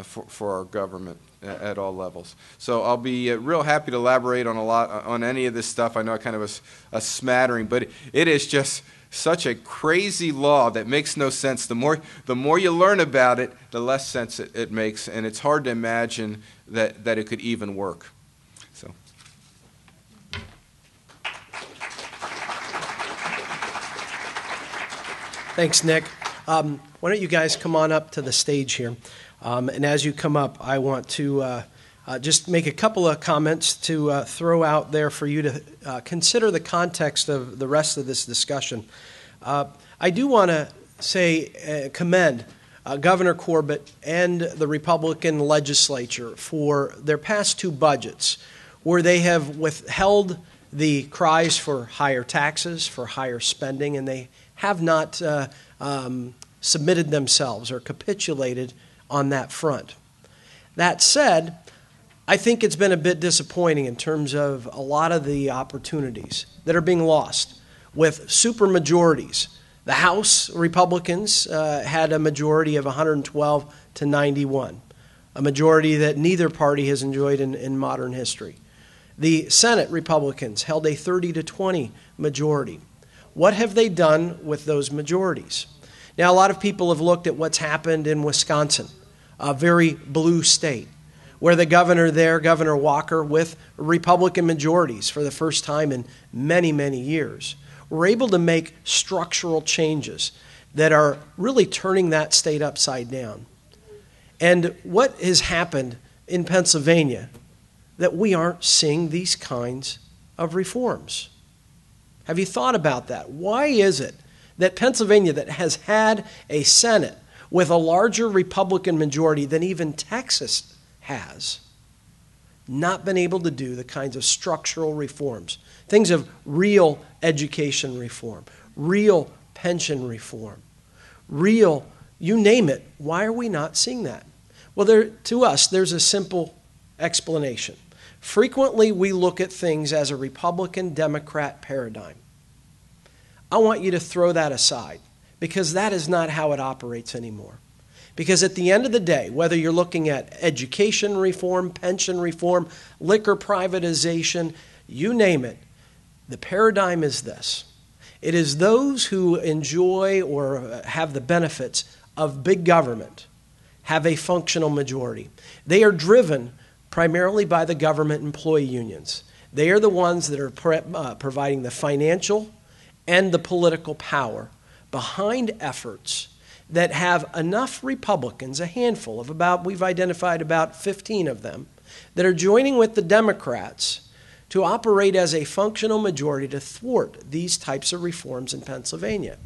for our government at all levels. So I'll be real happy to elaborate on any of this stuff. I know I kind of a smattering, but it is just such a crazy law that makes no sense. The more you learn about it, the less sense it makes, and it's hard to imagine that it could even work. So. Thanks, Nick. Why don't you guys come on up to the stage here? And as you come up, I want to just make a couple of comments to throw out there for you to consider the context of the rest of this discussion. I do want to say, commend Governor Corbett and the Republican legislature for their past two budgets, where they have withheld the cries for higher taxes, for higher spending, and they have not submitted themselves or capitulated on that front. That said, I think it's been a bit disappointing in terms of a lot of the opportunities that are being lost with supermajorities. The House Republicans had a majority of 112 to 91, a majority that neither party has enjoyed in modern history. The Senate Republicans held a 30 to 20 majority. What have they done with those majorities? Now, a lot of people have looked at what's happened in Wisconsin, a very blue state, where the governor there, Governor Walker, with Republican majorities for the first time in many, many years, were able to make structural changes that are really turning that state upside down. And what has happened in Pennsylvania that we aren't seeing these kinds of reforms? Have you thought about that? Why is it that Pennsylvania, that has had a Senate with a larger Republican majority than even Texas has, not been able to do the kinds of structural reforms, things of real education reform, real pension reform, real, you name it? Why are we not seeing that? Well, to us, there's a simple explanation. Frequently, we look at things as a Republican-Democrat paradigm. I want you to throw that aside, because that is not how it operates anymore. Because at the end of the day, whether you're looking at education reform, pension reform, liquor privatization, you name it, the paradigm is this. It is those who enjoy or have the benefits of big government have a functional majority. They are driven primarily by the government employee unions. They are the ones that are providing the financial and the political power behind efforts that have enough Republicans, a handful of we've identified about 15 of them, that are joining with the Democrats to operate as a functional majority to thwart these types of reforms in Pennsylvania.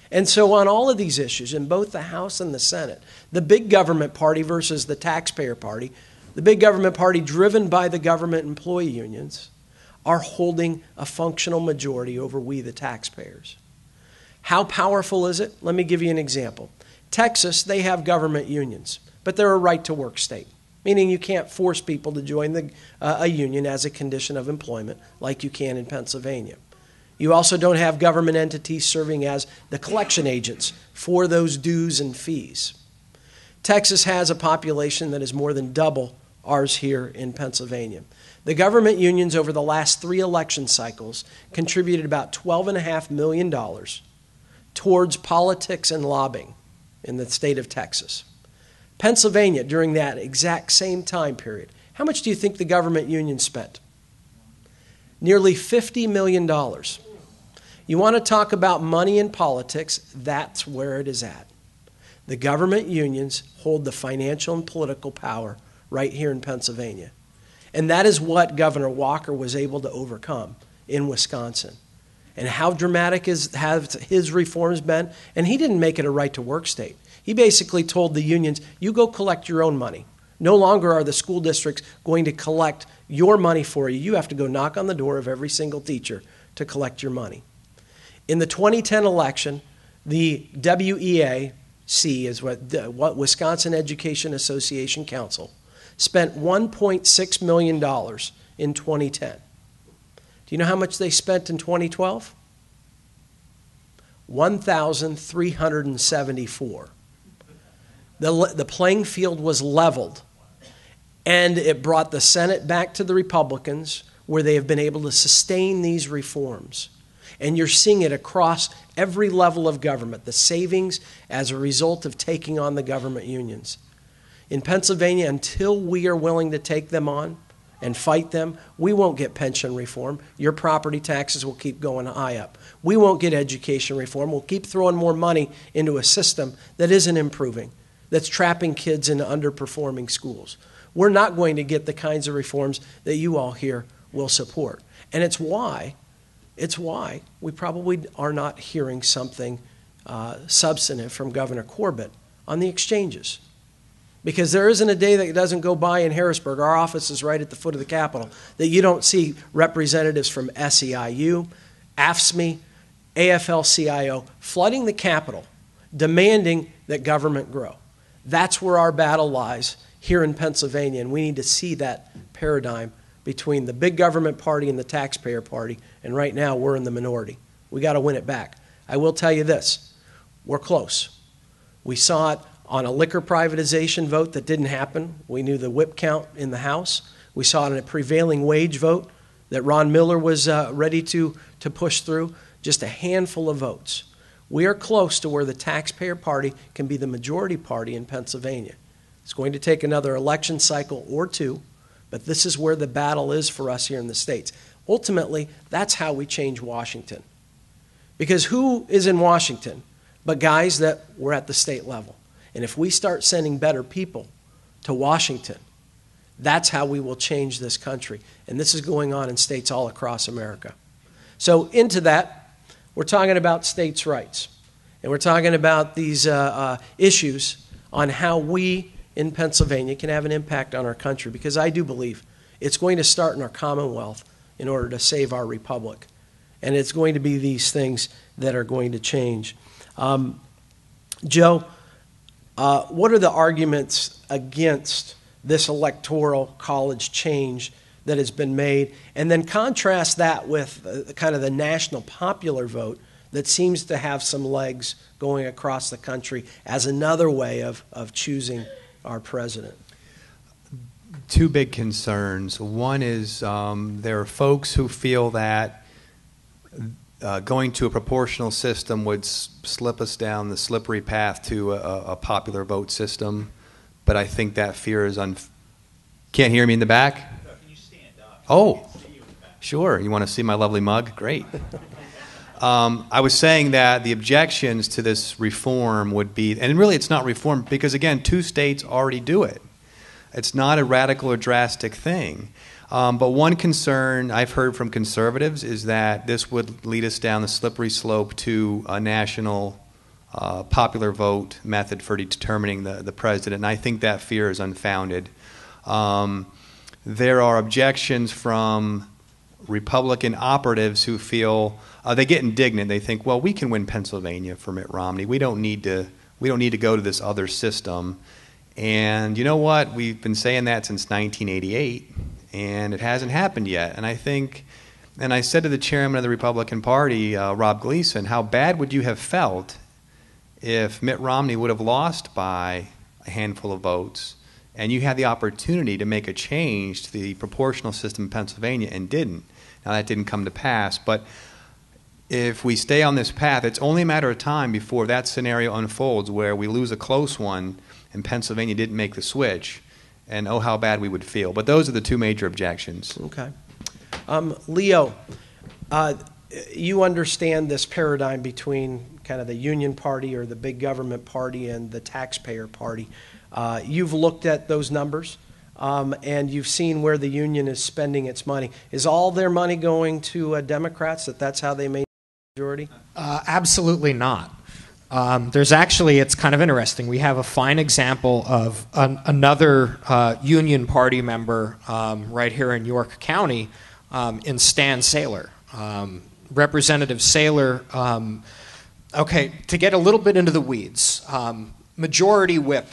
And so on all of these issues, in both the House and the Senate, the big government party versus the taxpayer party, the big government party driven by the government employee unions, are holding a functional majority over we, the taxpayers. How powerful is it? Let me give you an example. Texas, they have government unions, but they're a right-to-work state, meaning you can't force people to join a union as a condition of employment like you can in Pennsylvania. You also don't have government entities serving as the collection agents for those dues and fees. Texas has a population that is more than double ours here in Pennsylvania. The government unions over the last 3 election cycles contributed about $12.5 million towards politics and lobbying in the state of Texas. Pennsylvania, during that exact same time period, how much do you think the government union spent? Nearly $50 million. You want to talk about money in politics, that's where it is at. The government unions hold the financial and political power right here in Pennsylvania. And that is what Governor Walker was able to overcome in Wisconsin. And how dramatic have his reforms been? And he didn't make it a right-to-work state. He basically told the unions, you go collect your own money. No longer are the school districts going to collect your money for you. You have to go knock on the door of every single teacher to collect your money. In the 2010 election, the WEAC is what Wisconsin Education Association Council spent $1.6 million in 2010. Do you know how much they spent in 2012? 1,374. The playing field was leveled, and it brought the Senate back to the Republicans, where they have been able to sustain these reforms. And you're seeing it across every level of government, the savings as a result of taking on the government unions. In Pennsylvania, until we are willing to take them on and fight them, we won't get pension reform. Your property taxes will keep going high up. We won't get education reform. We'll keep throwing more money into a system that isn't improving, that's trapping kids into underperforming schools. We're not going to get the kinds of reforms that you all here will support. And it's why we probably are not hearing something substantive from Governor Corbett on the exchanges. Because there isn't a day that doesn't go by in Harrisburg, our office is right at the foot of the Capitol, that you don't see representatives from SEIU, AFSCME, AFL-CIO flooding the Capitol, demanding that government grow. That's where our battle lies here in Pennsylvania, and we need to see that paradigm between the big government party and the taxpayer party, and right now we're in the minority. We got to win it back. I will tell you this, we're close. We saw it on a liquor privatization vote that didn't happen. We knew the whip count in the House. We saw it in a prevailing wage vote that Ron Miller was ready to push through, just a handful of votes. We are close to where the taxpayer party can be the majority party in Pennsylvania. It's going to take another election cycle or two, but this is where the battle is for us here in the States. Ultimately, that's how we change Washington. Because who is in Washington but guys that were at the state level? And if we start sending better people to Washington, that's how we will change this country. And this is going on in states all across America. So into that, we're talking about states' rights. And we're talking about these issues on how we in Pennsylvania can have an impact on our country. Because I do believe it's going to start in our Commonwealth in order to save our republic. And it's going to be these things that are going to change. Joe, what are the arguments against this electoral college change that has been made? And then contrast that with kind of the national popular vote that seems to have some legs going across the country as another way of choosing our president. Two big concerns. One is there are folks who feel that going to a proportional system would slip us down the slippery path to a popular vote system, but I think that fear is Can't hear me in the back? Can you stand up? Oh, sure. You want to see my lovely mug? Great. I was saying that the objections to this reform would be, and really it's not reform because, again, 2 states already do it. It's not a radical or drastic thing. But one concern I've heard from conservatives is that this would lead us down the slippery slope to a national popular vote method for determining the president, and I think that fear is unfounded. There are objections from Republican operatives who feel they get indignant. They think, well, we can win Pennsylvania for Mitt Romney. We don't need to go to this other system. And you know what? We've been saying that since 1988, and it hasn't happened yet. And I think, and I said to the chairman of the Republican Party, Rob Gleason, how bad would you have felt if Mitt Romney would have lost by a handful of votes, and you had the opportunity to make a change to the proportional system in Pennsylvania and didn't? Now, that didn't come to pass, but if we stay on this path, it's only a matter of time before that scenario unfolds where we lose a close one and Pennsylvania didn't make the switch, and oh, how bad we would feel. But those are the 2 major objections. Okay. Leo, you understand this paradigm between kind of the union party or the big government party and the taxpayer party. You've looked at those numbers. and you've seen where the union is spending its money. Is all their money going to Democrats, that's how they maintain the majority? Absolutely not. There's actually, it's kind of interesting. We have a fine example of another Union Party member right here in York County, in Stan Saylor. Representative Saylor, okay, to get a little bit into the weeds, Majority Whip,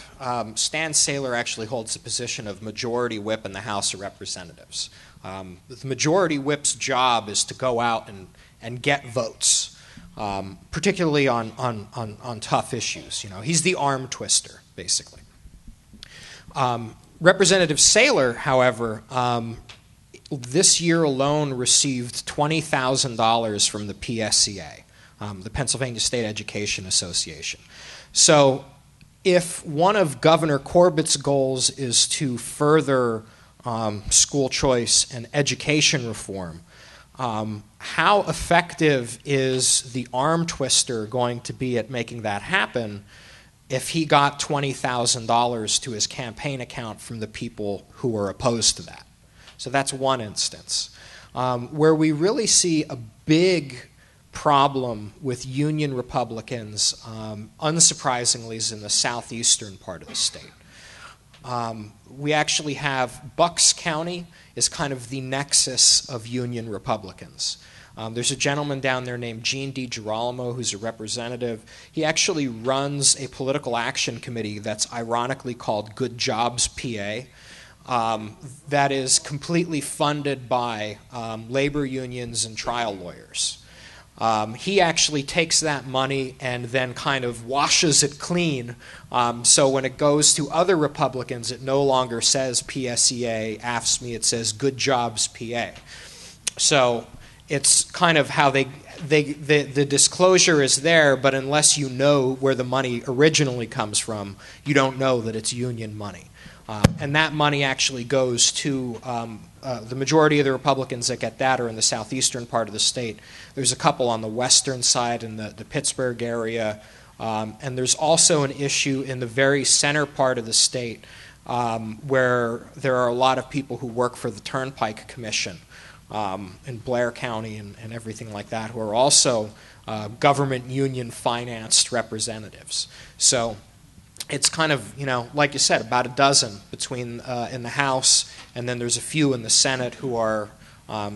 Stan Saylor actually holds the position of Majority Whip in the House of Representatives. The Majority Whip's job is to go out and get votes. Particularly on tough issues. He's the arm twister, basically. Representative Saylor, however, this year alone received $20,000 from the PSEA, the Pennsylvania State Education Association. So if one of Governor Corbett's goals is to further school choice and education reform, how effective is the arm twister going to be at making that happen if he got $20,000 to his campaign account from the people who are opposed to that? So that's one instance. Where we really see a big problem with Union Republicans, unsurprisingly, is in the southeastern part of the state. We actually have Bucks County is kind of the nexus of Union Republicans. There's a gentleman down there named Gene DiGirolamo who's a representative. He actually runs a political action committee that's ironically called Good Jobs PA, that is completely funded by labor unions and trial lawyers. He actually takes that money and then kind of washes it clean. So when it goes to other Republicans, it no longer says PSEA, AFSCME, it says Good Jobs PA. So it's kind of how the disclosure is there, but unless you know where the money originally comes from, you don't know that it's union money. And that money actually goes to the majority of the Republicans that get that are in the southeastern part of the state. There's a couple on the western side in the Pittsburgh area. And there's also an issue in the very center part of the state where there are a lot of people who work for the Turnpike Commission in Blair County and everything like that, who are also government union financed representatives. So it's kind of, like you said, about a dozen between in the House, and then there's a few in the Senate who are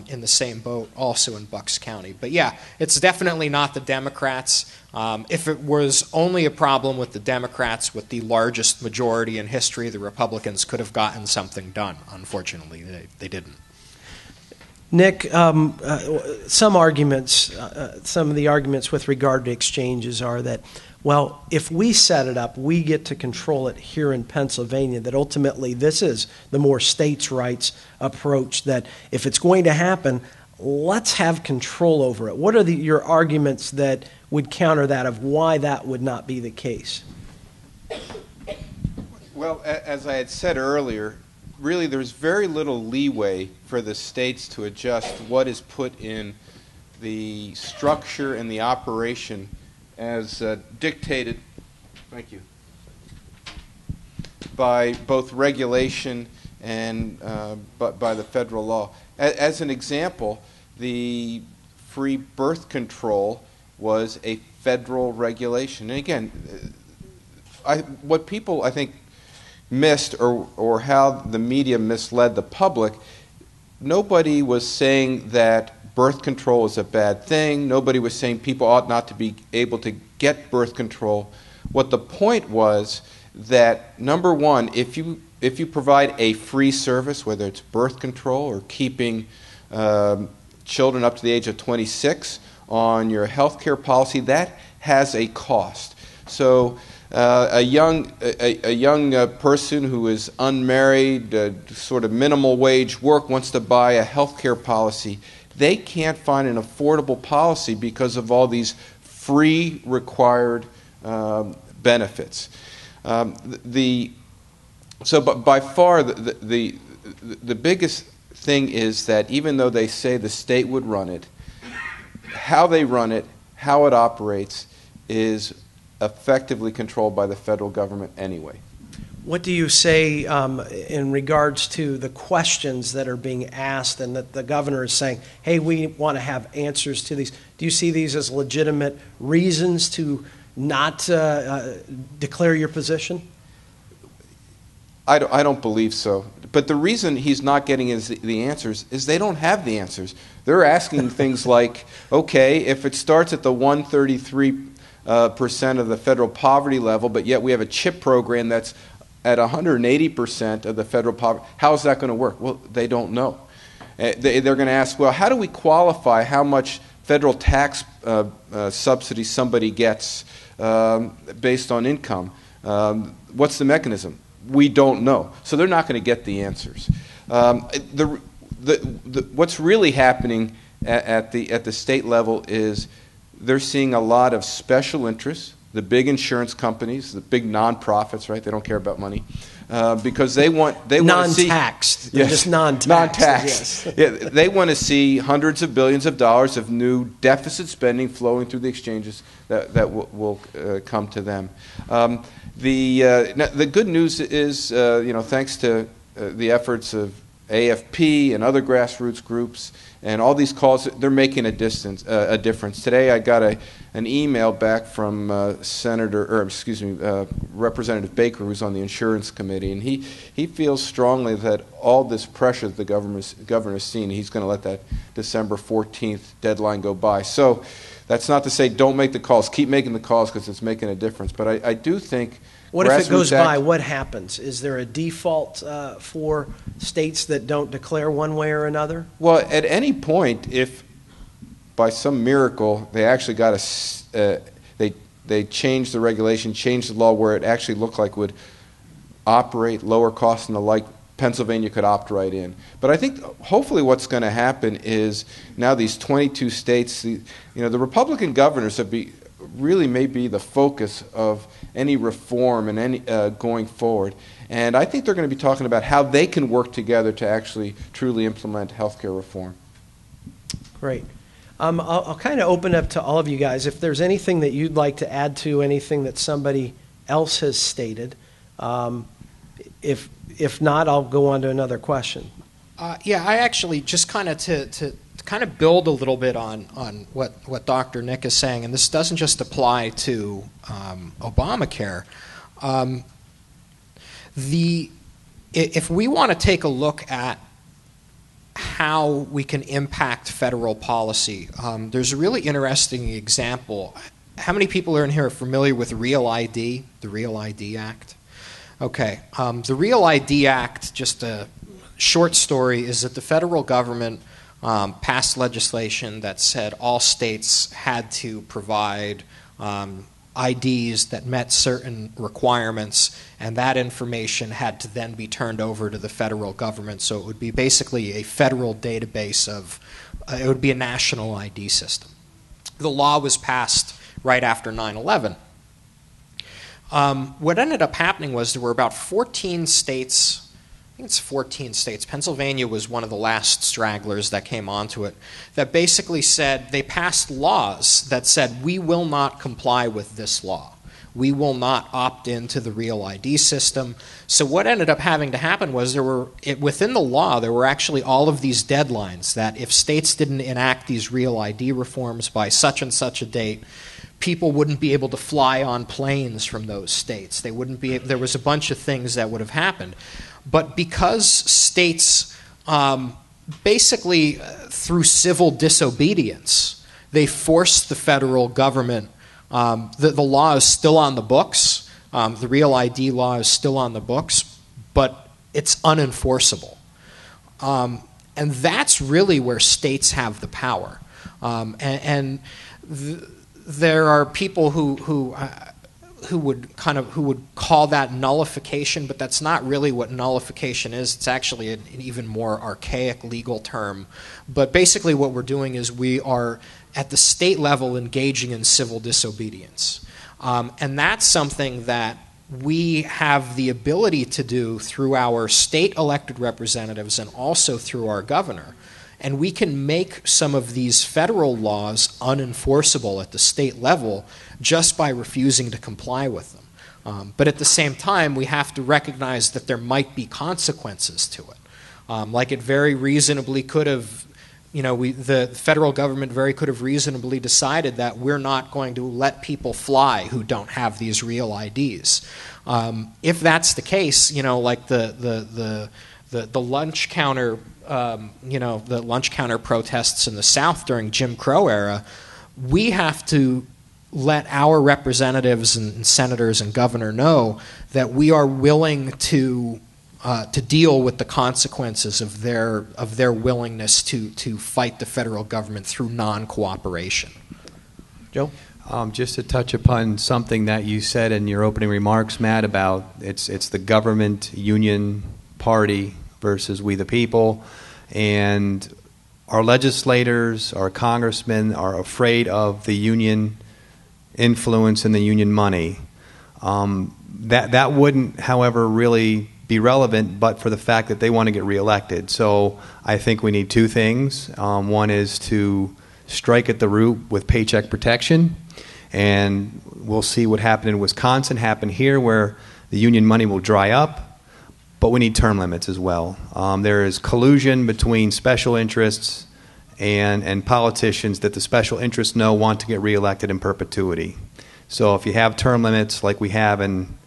in the same boat, also in Bucks County. But yeah, it's definitely not the Democrats. If it was only a problem with the Democrats, with the largest majority in history, the Republicans could have gotten something done. Unfortunately, they didn't. Nick, some arguments, some of the arguments with regard to exchanges are that, well, if we set it up, we get to control it here in Pennsylvania, that ultimately this is the more states' rights approach, that if it's going to happen, let's have control over it. What are your arguments that would counter that, of why that would not be the case? Well, as I had said earlier, really there's very little leeway for the states to adjust what is put in the structure and the operation as dictated, thank you, by both regulation and by the federal law. As an example, the free birth control was a federal regulation. And again, what people, I think, missed, or how the media misled the public, nobody was saying that birth control is a bad thing. Nobody was saying people ought not to be able to get birth control. What the point was that, number one, if you provide a free service, whether it's birth control or keeping children up to the age of 26 on your health care policy, that has a cost. So a young person who is unmarried, sort of minimal wage work, wants to buy a health care policy, they can't find an affordable policy because of all these free required benefits. But by far the biggest thing is that even though they say the state would run it, how they run it, how it operates, is effectively controlled by the federal government anyway. What do you say in regards to the questions that are being asked and that the governor is saying, hey, we want to have answers to these? Do you see these as legitimate reasons to not declare your position? I don't believe so. But the reason he's not getting the answers is they don't have the answers. They're asking things like, okay, if it starts at the 133% of the federal poverty level, but yet we have a CHIP program that's at 180% of the federal poverty, how's that going to work? Well, they don't know. They're going to ask, well, how do we qualify how much federal tax subsidy somebody gets based on income? What's the mechanism? We don't know. So they're not going to get the answers. What's really happening at the state level is they're seeing a lot of special interests, the big insurance companies, the big nonprofits, right? They don't care about money because they want to see non-taxed. They're just non-taxed. Non-taxed. Yes. Yeah, they want to see hundreds of billions of dollars of new deficit spending flowing through the exchanges that will come to them. The good news is, thanks to the efforts of AFP and other grassroots groups and all these calls, they're making a difference. Today I got an email back from Representative Baker, who's on the Insurance Committee, and he feels strongly that all this pressure that the governor's seen, he's going to let that December 14th deadline go by. So that's not to say don't make the calls. Keep making the calls because it's making a difference. But I do think what if it goes by? What happens? Is there a default for states that don't declare one way or another? Well, at any point, if by some miracle they actually got they changed the regulation, changed the law where it actually looked like would operate, lower costs and the like, Pennsylvania could opt right in. But I think hopefully what's going to happen is now these 22 states, the Republican governors really may be the focus of any reform and any going forward. And I think they're going to be talking about how they can work together to actually truly implement health care reform. Great. I'll kind of open up to all of you guys. If there's anything that you'd like to add to anything that somebody else has stated, if not, I'll go on to another question. I actually just kind of to build a little bit on what Dr. Nick is saying, and this doesn't just apply to Obamacare. If we want to take a look at how we can impact federal policy, there's a really interesting example. How many people are in here familiar with Real ID, the Real ID Act? Okay, the Real ID Act, just a short story, is that the federal government passed legislation that said all states had to provide IDs that met certain requirements, and that information had to then be turned over to the federal government. So it would be basically a federal database it would be a national ID system. The law was passed right after 9/11. What ended up happening was there were about 14 states, I think it's 14 states, Pennsylvania was one of the last stragglers that came onto it, that basically said, they passed laws that said, we will not comply with this law. We will not opt into the Real ID system. So what ended up having to happen was within the law, there were actually all of these deadlines that if states didn't enact these Real ID reforms by such and such a date, people wouldn't be able to fly on planes from those states. There was a bunch of things that would have happened. But because states, basically through civil disobedience, they forced the federal government, the law is still on the books, the Real ID law is still on the books, but it's unenforceable. And that's really where states have the power. There are people who would call that nullification, but that's not really what nullification is. It's actually an even more archaic legal term. But basically what we're doing is we are at the state level engaging in civil disobedience. And that's something that we have the ability to do through our state elected representatives and also through our governor. And we can make some of these federal laws unenforceable at the state level just by refusing to comply with them. But at the same time, we have to recognize that there might be consequences to it. Like it very reasonably could have, the federal government could have reasonably decided that we're not going to let people fly who don't have these real IDs. If that's the case, like the lunch counter, the lunch counter protests in the South during Jim Crow era, we have to let our representatives and senators and governor know that we are willing to deal with the consequences of their willingness to fight the federal government through non-cooperation. Joe? Just to touch upon something that you said in your opening remarks, Matt, about it's the government union party versus we the people, and our legislators, our congressmen are afraid of the union influence and the union money. That wouldn't, however, really be relevant but for the fact that they want to get reelected. So I think we need two things. One is to strike at the root with paycheck protection, and we'll see what happened in Wisconsin happen here where the union money will dry up, but we need term limits as well. There is collusion between special interests and politicians that the special interests want to get reelected in perpetuity. So if you have term limits like we have in,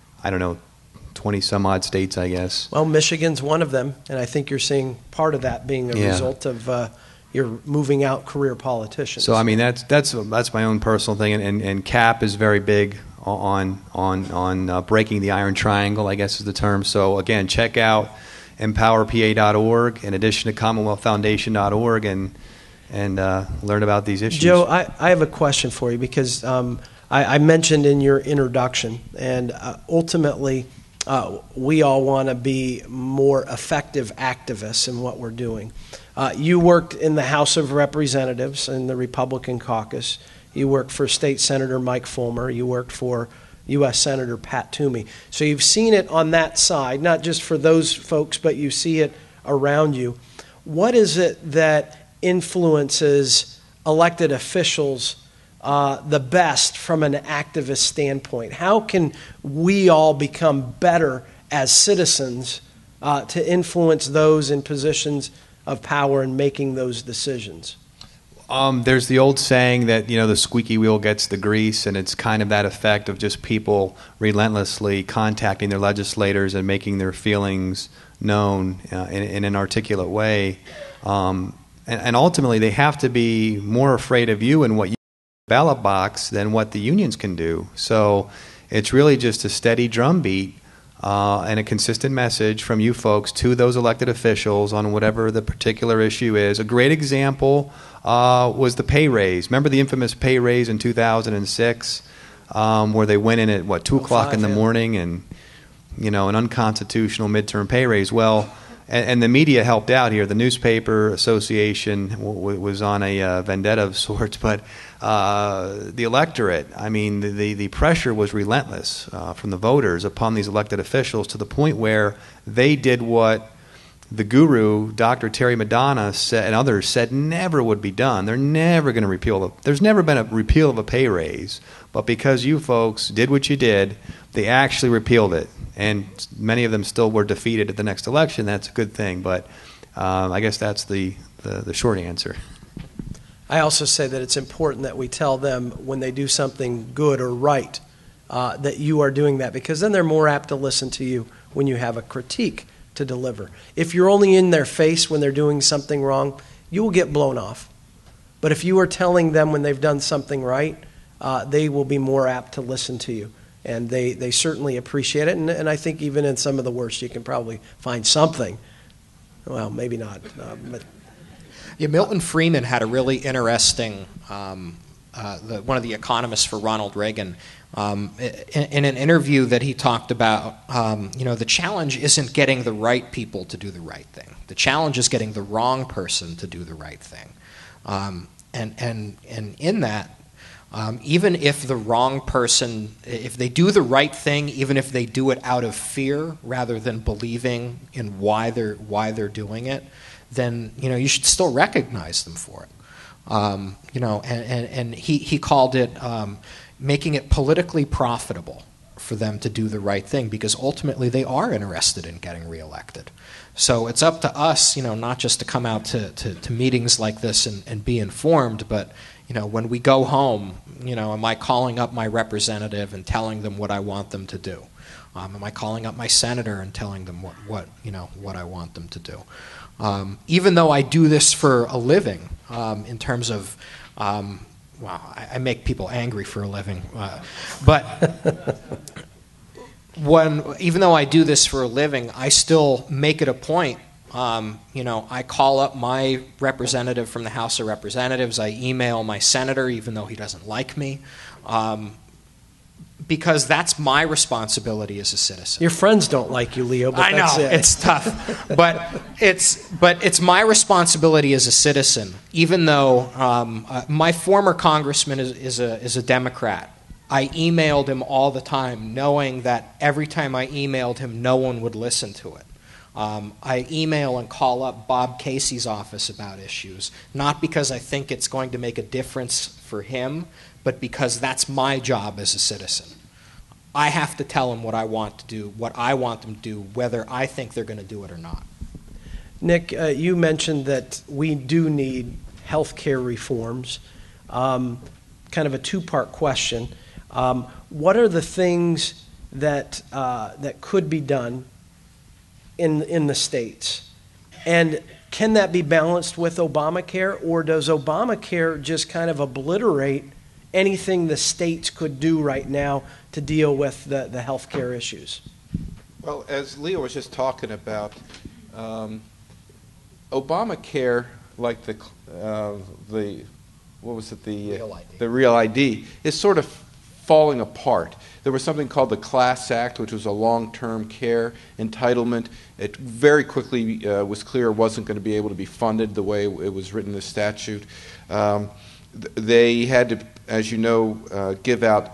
20 some odd states, I guess. Well, Michigan's one of them, and I think you're seeing part of that being a result of you're moving out career politicians. So that's my own personal thing, and CAP is very big on breaking the iron triangle, I guess is the term. So again, check out empowerpa.org in addition to commonwealthfoundation.org and learn about these issues. Joe, I have a question for you because I mentioned in your introduction, and ultimately we all want to be more effective activists in what we're doing. You worked in the House of Representatives in the Republican caucus. You worked for State Senator Mike Fulmer. You worked for U.S. Senator Pat Toomey. So you've seen it on that side, not just for those folks, but you see it around you. What is it that influences elected officials the best from an activist standpoint? How can we all become better as citizens to influence those in positions of power in making those decisions? There's the old saying that the squeaky wheel gets the grease, and it's kind of that effect of just people relentlessly contacting their legislators and making their feelings known in an articulate way. And ultimately, they have to be more afraid of you and what you do in the ballot box than what the unions can do. So it's really just a steady drumbeat and a consistent message from you folks to those elected officials on whatever the particular issue is. A great example was the pay raise. Remember the infamous pay raise in 2006 where they went in at, 2 o'clock in the morning and, an unconstitutional midterm pay raise? Well, and the media helped out here. The newspaper association was on a vendetta of sorts, but the electorate, the pressure was relentless from the voters upon these elected officials to the point where they did what the guru, Dr. Terry Madonna, said, and others said never would be done. They're never going to repeal there's never been a repeal of a pay raise, but because you folks did what you did, they actually repealed it. And many of them still were defeated at the next election. That's a good thing, but I guess that's the short answer. I also say that it's important that we tell them when they do something good or right that you are doing that, because then they're more apt to listen to you when you have a critique to deliver. If you're only in their face when they're doing something wrong, you will get blown off. But if you are telling them when they've done something right, they will be more apt to listen to you. And they certainly appreciate it. And I think even in some of the worst, you can probably find something. Well, maybe not. But Milton Friedman had a really interesting, one of the economists for Ronald Reagan, in an interview that he talked about, the challenge isn't getting the right people to do the right thing. The challenge is getting the wrong person to do the right thing. And in that, even if the wrong person, if they do the right thing, even if they do it out of fear rather than believing in why they're doing it, then you should still recognize them for it. And he called it making it politically profitable, for them to do the right thing, because ultimately they are interested in getting reelected. So it's up to us, not just to come out to meetings like this and be informed, but when we go home, am I calling up my representative and telling them what I want them to do? Am I calling up my senator and telling them what I want them to do? Even though I do this for a living, in terms of, I make people angry for a living, but even though I do this for a living, I still make it a point. I call up my representative from the House of Representatives. I email my senator, even though he doesn't like me, because that's my responsibility as a citizen. Your friends don't like you, Leo, but I know, that's it. it's tough. but it's my responsibility as a citizen, even though my former congressman is a Democrat. I emailed him all the time, knowing that every time I emailed him, no one would listen to it. I email and call up Bob Casey's office about issues, not because I think it's going to make a difference for him, but because that's my job as a citizen. I have to tell them what I want to do, what I want them to do, whether I think they're going to do it or not. Nick, you mentioned that we do need health care reforms. Kind of a two-part question. What are the things that could be done in the states? And can that be balanced with Obamacare, or does Obamacare just kind of obliterate anything the states could do right now to deal with the health care issues? Well, as Leo was just talking about, Obamacare, like the Real ID. The Real ID, is sort of falling apart. There was something called the Class Act, which was a long-term care entitlement. It very quickly was clear it wasn't going to be able to be funded the way it was written in the statute. They had to, as you know, give out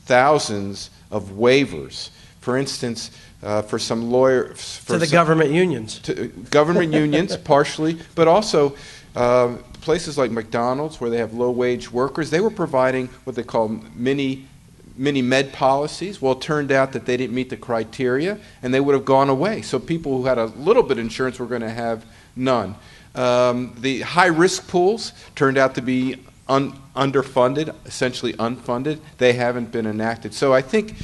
thousands of waivers. For instance, for some lawyers... To the government unions. To government unions, partially, but also places like McDonald's, where they have low-wage workers, they were providing what they call mini med policies. Well, it turned out that they didn't meet the criteria, and they would have gone away. So people who had a little bit of insurance were going to have none. The high-risk pools turned out to be underfunded, essentially unfunded. They haven't been enacted. So I think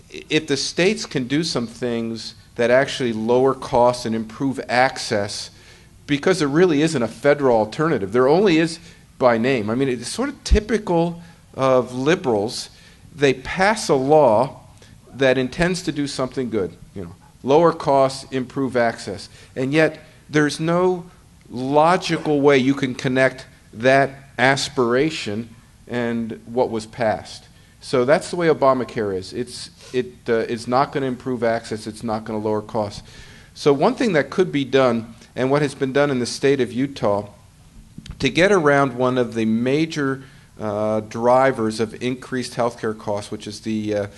if the states can do some things that actually lower costs and improve access, because there really isn't a federal alternative. There only is by name. I mean, it's sort of typical of liberals. They pass a law that intends to do something good, lower costs, improve access, and yet there's no logical way you can connect that aspiration and what was passed. So that's the way Obamacare is. It's not going to improve access. It's not going to lower costs. So one thing that could be done, and what has been done in the state of Utah, to get around one of the major drivers of increased healthcare costs, which is the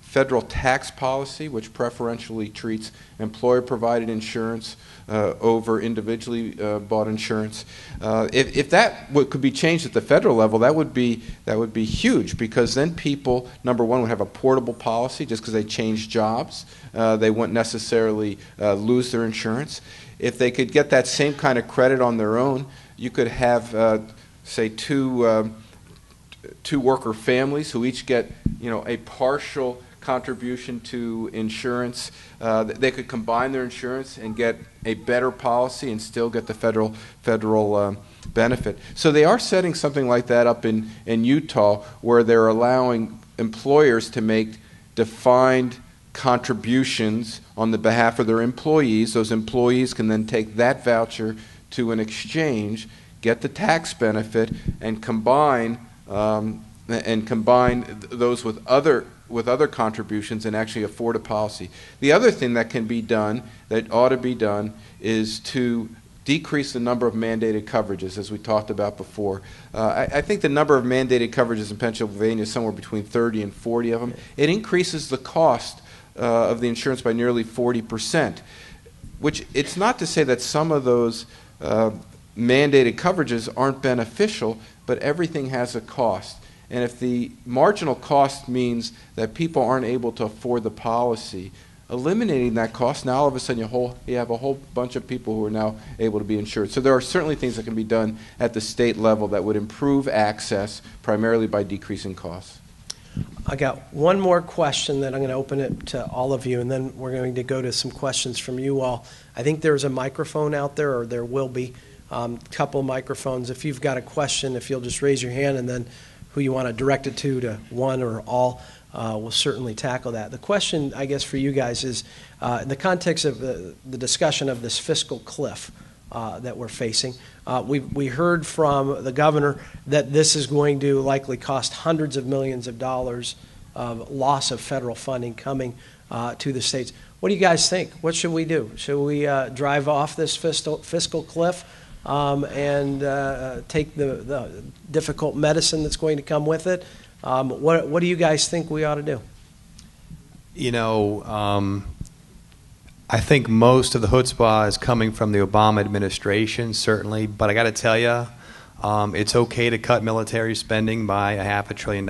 federal tax policy, which preferentially treats employer-provided insurance over individually bought insurance. If that could be changed at the federal level, that would be huge, because then people, number one, would have a portable policy just because they change jobs. They wouldn't necessarily lose their insurance. If they could get that same kind of credit on their own, you could have, say, two worker families who each get, a partial contribution to insurance. They could combine their insurance and get a better policy and still get the federal benefit. So they are setting something like that up in Utah, where they're allowing employers to make defined contributions on the behalf of their employees. Those employees can then take that voucher to an exchange, get the tax benefit, and combine those with other contributions and actually afford a policy. The other thing that can be done, that ought to be done, is to decrease the number of mandated coverages, as we talked about before. I think the number of mandated coverages in Pennsylvania is somewhere between 30 and 40 of them. It increases the cost of the insurance by nearly 40%, which it's not to say that some of those mandated coverages aren't beneficial, but everything has a cost. And if the marginal cost means that people aren't able to afford the policy, eliminating that cost, now all of a sudden you have a whole bunch of people who are now able to be insured. So there are certainly things that can be done at the state level that would improve access, primarily by decreasing costs. I got one more question that I'm going to open it to all of you, and then we're going to go to some questions from you all. I think there's a microphone out there, or there will be a couple of microphones. If you've got a question, if you'll just raise your hand, and then who you want to direct it to one or all, we'll certainly tackle that. The question, I guess, for you guys is, in the context of the discussion of this fiscal cliff that we're facing, we heard from the governor that this is going to likely cost hundreds of millions of dollars of loss of federal funding coming to the states. What do you guys think? What should we do? Should we drive off this fiscal cliff and take the difficult medicine that's going to come with it? What do you guys think we ought to do? You know, I think most of the chutzpah is coming from the Obama administration, certainly. But I got to tell you, it's okay to cut military spending by $500 billion,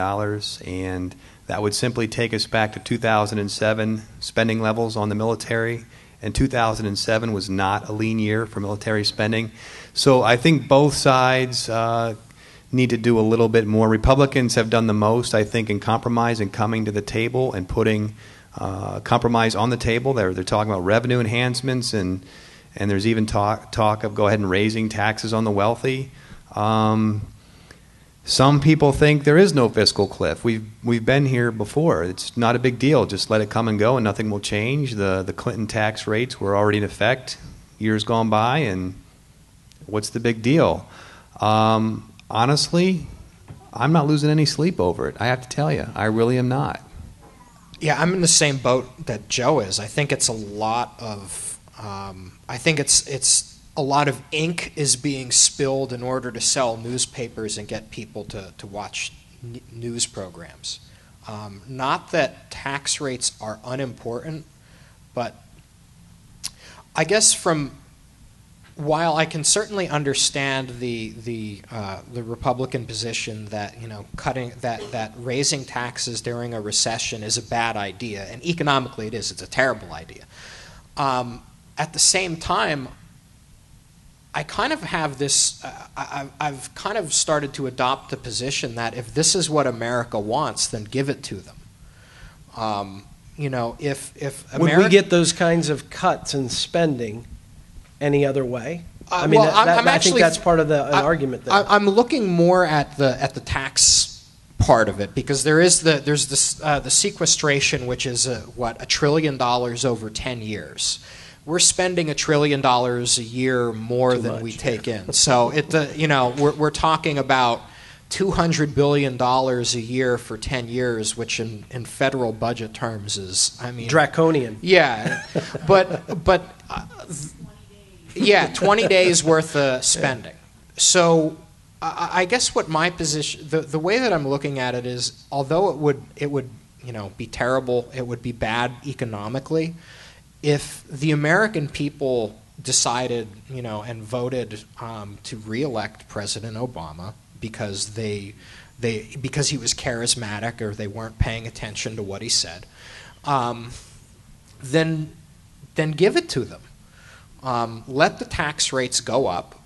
and that would simply take us back to 2007 spending levels on the military. And 2007 was not a lean year for military spending. So I think both sides need to do a little bit more. Republicans have done the most, I think, in compromise and coming to the table and putting compromise on the table. They're talking about revenue enhancements, and there's even talk of go ahead and raising taxes on the wealthy. Some people think there is no fiscal cliff. We've been here before. It's not a big deal. Just let it come and go, and nothing will change. The Clinton tax rates were already in effect years gone by, and what's the big deal? Honestly, I'm not losing any sleep over it. I have to tell you, I really am not. Yeah, I'm in the same boat that Joe is. I think it's a lot of, it's a lot of ink is being spilled in order to sell newspapers and get people to watch news programs. Not that tax rates are unimportant, but I guess while I can certainly understand the Republican position that cutting that raising taxes during a recession is a bad idea, and economically it's a terrible idea. At the same time, I kind of have this. I've kind of started to adopt the position that if this is what America wants, then give it to them. If would we get those kinds of cuts in spending any other way? I mean, I think that's part of an argument there. I'm looking more at the tax part of it, because there's the sequestration, which is $1 trillion over 10 years. We're spending $1 trillion a year more than we take in. So we're talking about $200 billion a year for 10 years, which in federal budget terms is, draconian. Yeah, but. Yeah, 20 days worth of spending. So I guess what my position, the way that I'm looking at it is, although it would be terrible, it would be bad economically, if the American people decided and voted to reelect President Obama because because he was charismatic or they weren't paying attention to what he said, then give it to them. Let the tax rates go up.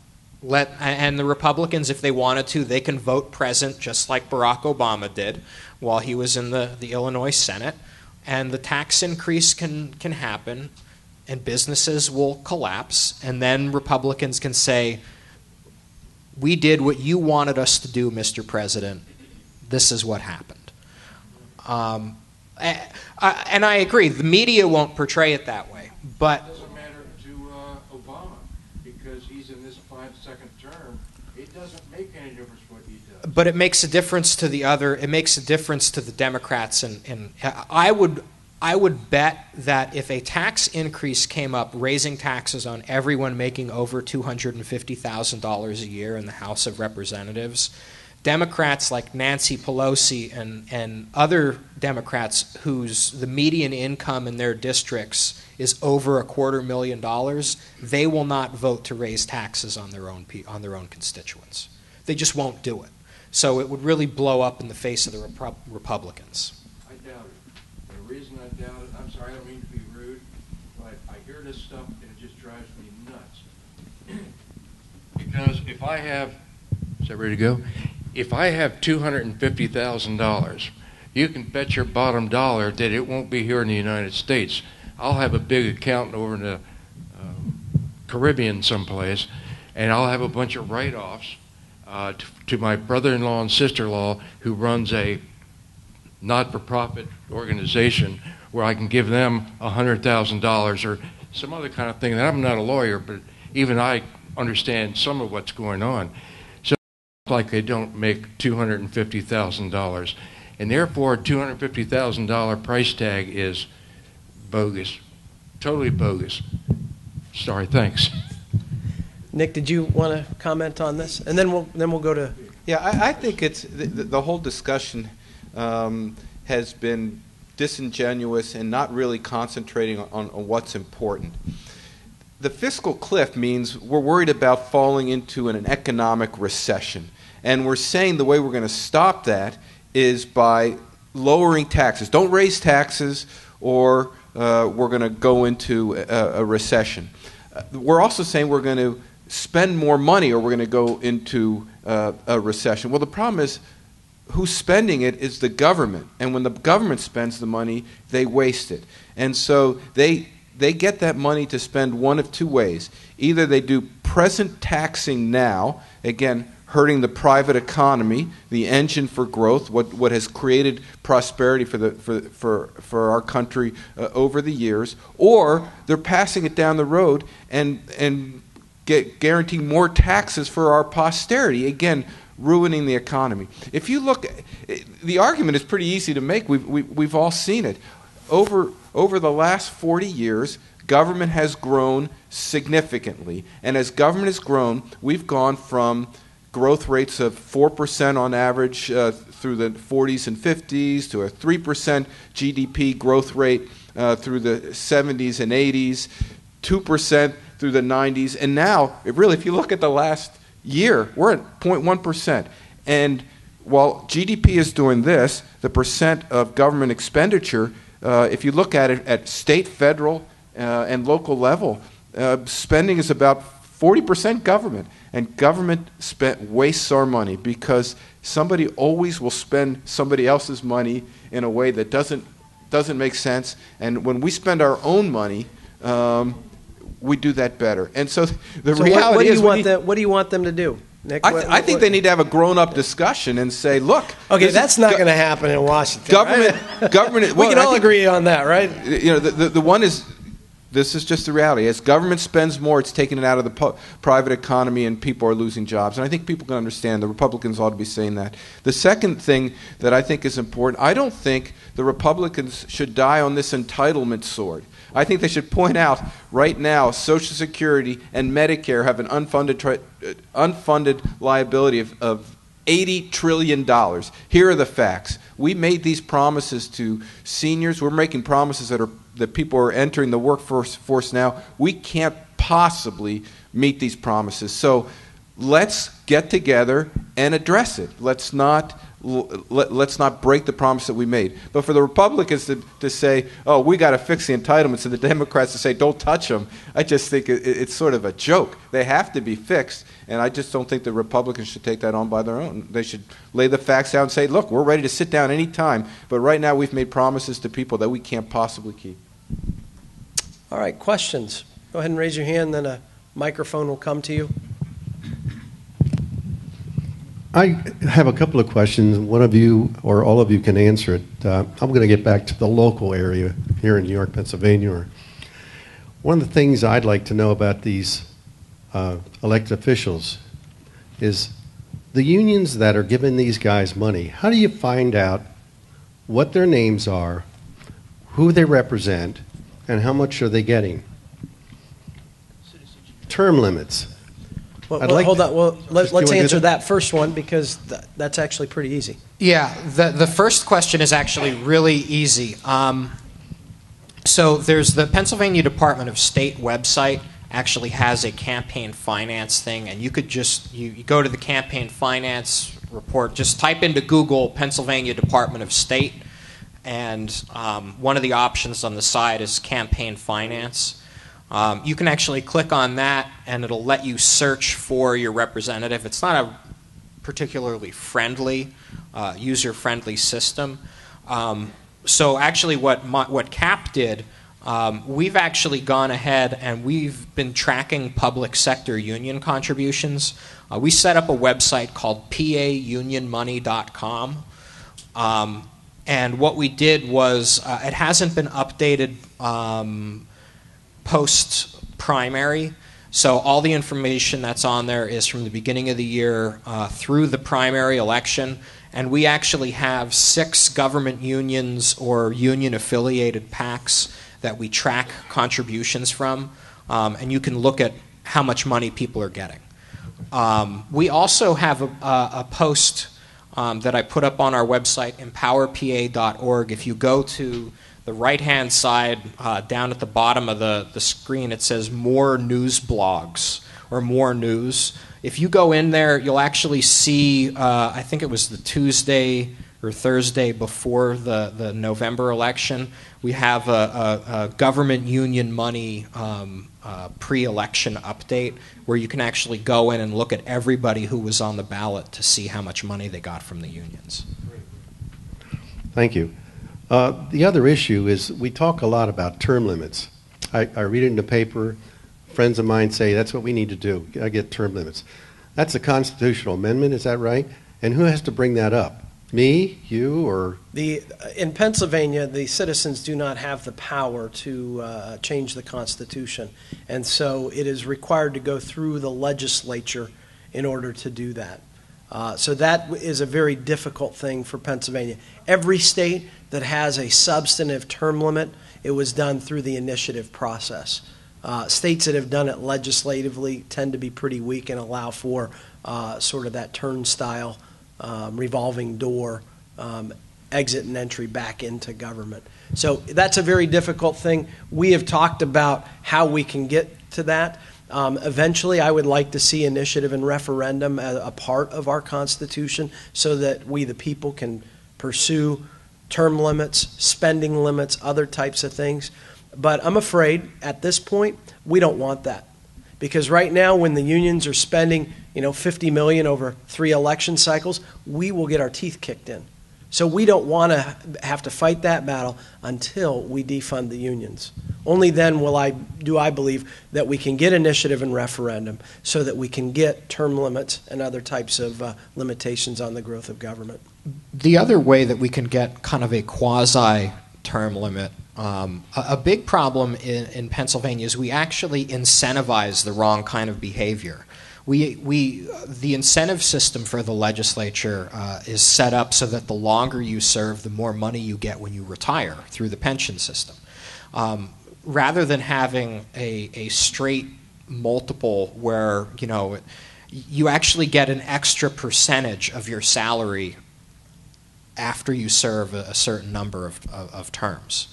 And the Republicans, if they wanted to, they can vote present just like Barack Obama did while he was in the Illinois Senate. And the tax increase can happen, and businesses will collapse. And then Republicans can say, we did what you wanted us to do, Mr. President. This is what happened. And I agree, the media won't portray it that way. But Any difference what he does. But it makes a difference to the other. It makes a difference to the Democrats, and I would bet that if a tax increase came up, raising taxes on everyone making over $250,000 a year in the House of Representatives, Democrats like Nancy Pelosi and other Democrats the median income in their districts is over $250,000, they will not vote to raise taxes on their own constituents. They just won't do it. So it would really blow up in the face of the Republicans. I doubt it. The reason I doubt it, I'm sorry, I don't mean to be rude, but I hear this stuff and it just drives me nuts. Because if I have, is that ready to go? If I have $250,000, you can bet your bottom dollar that it won't be here in the United States. I'll have a big account over in the Caribbean someplace, and I'll have a bunch of write-offs to my brother-in-law and sister-in-law who runs a not-for-profit organization where I can give them $100,000 or some other kind of thing. And I'm not a lawyer, but even I understand some of what's going on. So it's like they don't make $250,000. And therefore, $250,000 price tag is bogus, totally bogus. Sorry, thanks. Nick, did you want to comment on this? And then we'll go to... Yeah, I think it's the whole discussion has been disingenuous and not really concentrating on what's important. The fiscal cliff means we're worried about falling into an economic recession. And we're saying the way we're going to stop that is by lowering taxes. Don't raise taxes or we're going to go into a recession. We're also saying we're going to spend more money or we're going to go into a recession. Well, the problem is who's spending it is the government. And when the government spends the money, they waste it. And so they get that money to spend one of two ways. Either they do present taxing now, again, hurting the private economy, the engine for growth, what has created prosperity for our country over the years, or they're passing it down the road and guaranteeing more taxes for our posterity, again, ruining the economy. If you look, the argument is pretty easy to make. We've all seen it. Over the last 40 years, government has grown significantly, and as government has grown, we've gone from growth rates of 4% on average through the 40s and 50s to a 3% GDP growth rate through the 70s and 80s, 2% through the 90s, and now, if you look at the last year, we're at 0.1%. And while GDP is doing this, the percent of government expenditure, if you look at it at state, federal, and local level, spending is about 40% government. And government wastes our money because somebody always will spend somebody else's money in a way that doesn't make sense. And when we spend our own money, we do that better. And so the reality is, what do you want them to do, Nick? I think they need to have a grown-up discussion and say, look. Okay, that's not going to happen in Washington. Government. We can all agree on that, right? You know, the one is. This is just the reality. As government spends more, it's taking it out of the private economy and people are losing jobs. And I think people can understand. The Republicans ought to be saying that. The second thing that I think is important, I don't think the Republicans should die on this entitlement sword. I think they should point out right now Social Security and Medicare have an unfunded liability of $80 trillion. Here are the facts. We made these promises to seniors. We're making promises that people are entering the workforce now. We can't possibly meet these promises. So let's get together and address it. Let's not break the promise that we made. But for the Republicans to say, oh, we got to fix the entitlements, and the Democrats to say, don't touch them, I just think it's sort of a joke. They have to be fixed, and I just don't think the Republicans should take that on by their own. They should lay the facts down and say, look, we're ready to sit down any time, but right now we've made promises to people that we can't possibly keep. All right, questions? Go ahead and raise your hand, then a microphone will come to you. I have a couple of questions. One of you or all of you can answer it. I'm going to get back to the local area here in New York, Pennsylvania. One of the things I'd like to know about these elected officials is the unions that are giving these guys money. How do you find out what their names are, who they represent, and how much are they getting? Term limits. Well, hold on. Well, let's answer that first one because that's actually pretty easy. Yeah, the first question is actually really easy. So there's the Pennsylvania Department of State website actually has a campaign finance thing, and you could just you go to the campaign finance report. Just type into Google Pennsylvania Department of State, and one of the options on the side is campaign finance. You can actually click on that, and it'll let you search for your representative. It's not a particularly friendly, user-friendly system. So actually what CAP did, we've actually gone ahead and we've been tracking public sector union contributions. We set up a website called paunionmoney.com. And what we did was, it hasn't been updated post-primary. So all the information that's on there is from the beginning of the year through the primary election. And we actually have 6 government unions or union-affiliated PACs that we track contributions from. And you can look at how much money people are getting. We also have a post that I put up on our website, empowerpa.org. If you go to the right-hand side, down at the bottom of the screen, it says more news blogs or more news. If you go in there, you'll actually see, I think it was the Tuesday or Thursday before the November election, we have a government union money pre-election update where you can actually go in and look at everybody who was on the ballot to see how much money they got from the unions. Thank you. The other issue is we talk a lot about term limits. I read it in the paper. Friends of mine say that's what we need to do. I get term limits. That's a constitutional amendment, is that right? And who has to bring that up? Me, you, or? In Pennsylvania, the citizens do not have the power to change the Constitution. And so it is required to go through the legislature in order to do that. So that is a very difficult thing for Pennsylvania. Every state that has a substantive term limit, it was done through the initiative process. States that have done it legislatively tend to be pretty weak and allow for sort of that turnstile, revolving door, exit and entry back into government. So that's a very difficult thing. We have talked about how we can get to that. Eventually, I would like to see initiative and referendum as a part of our Constitution so that we, the people, can pursue term limits, spending limits, other types of things. But I'm afraid at this point, we don't want that. Because right now, when the unions are spending, $50 million over 3 election cycles, we will get our teeth kicked in. So we don't want to have to fight that battle until we defund the unions. Only then do I believe that we can get initiative and referendum so that we can get term limits and other types of limitations on the growth of government. The other way that we can get kind of a quasi-term limit, a big problem in Pennsylvania is we actually incentivize the wrong kind of behavior. The incentive system for the legislature is set up so that the longer you serve, the more money you get when you retire through the pension system. Rather than having a straight multiple where you actually get an extra percentage of your salary after you serve a certain number of terms.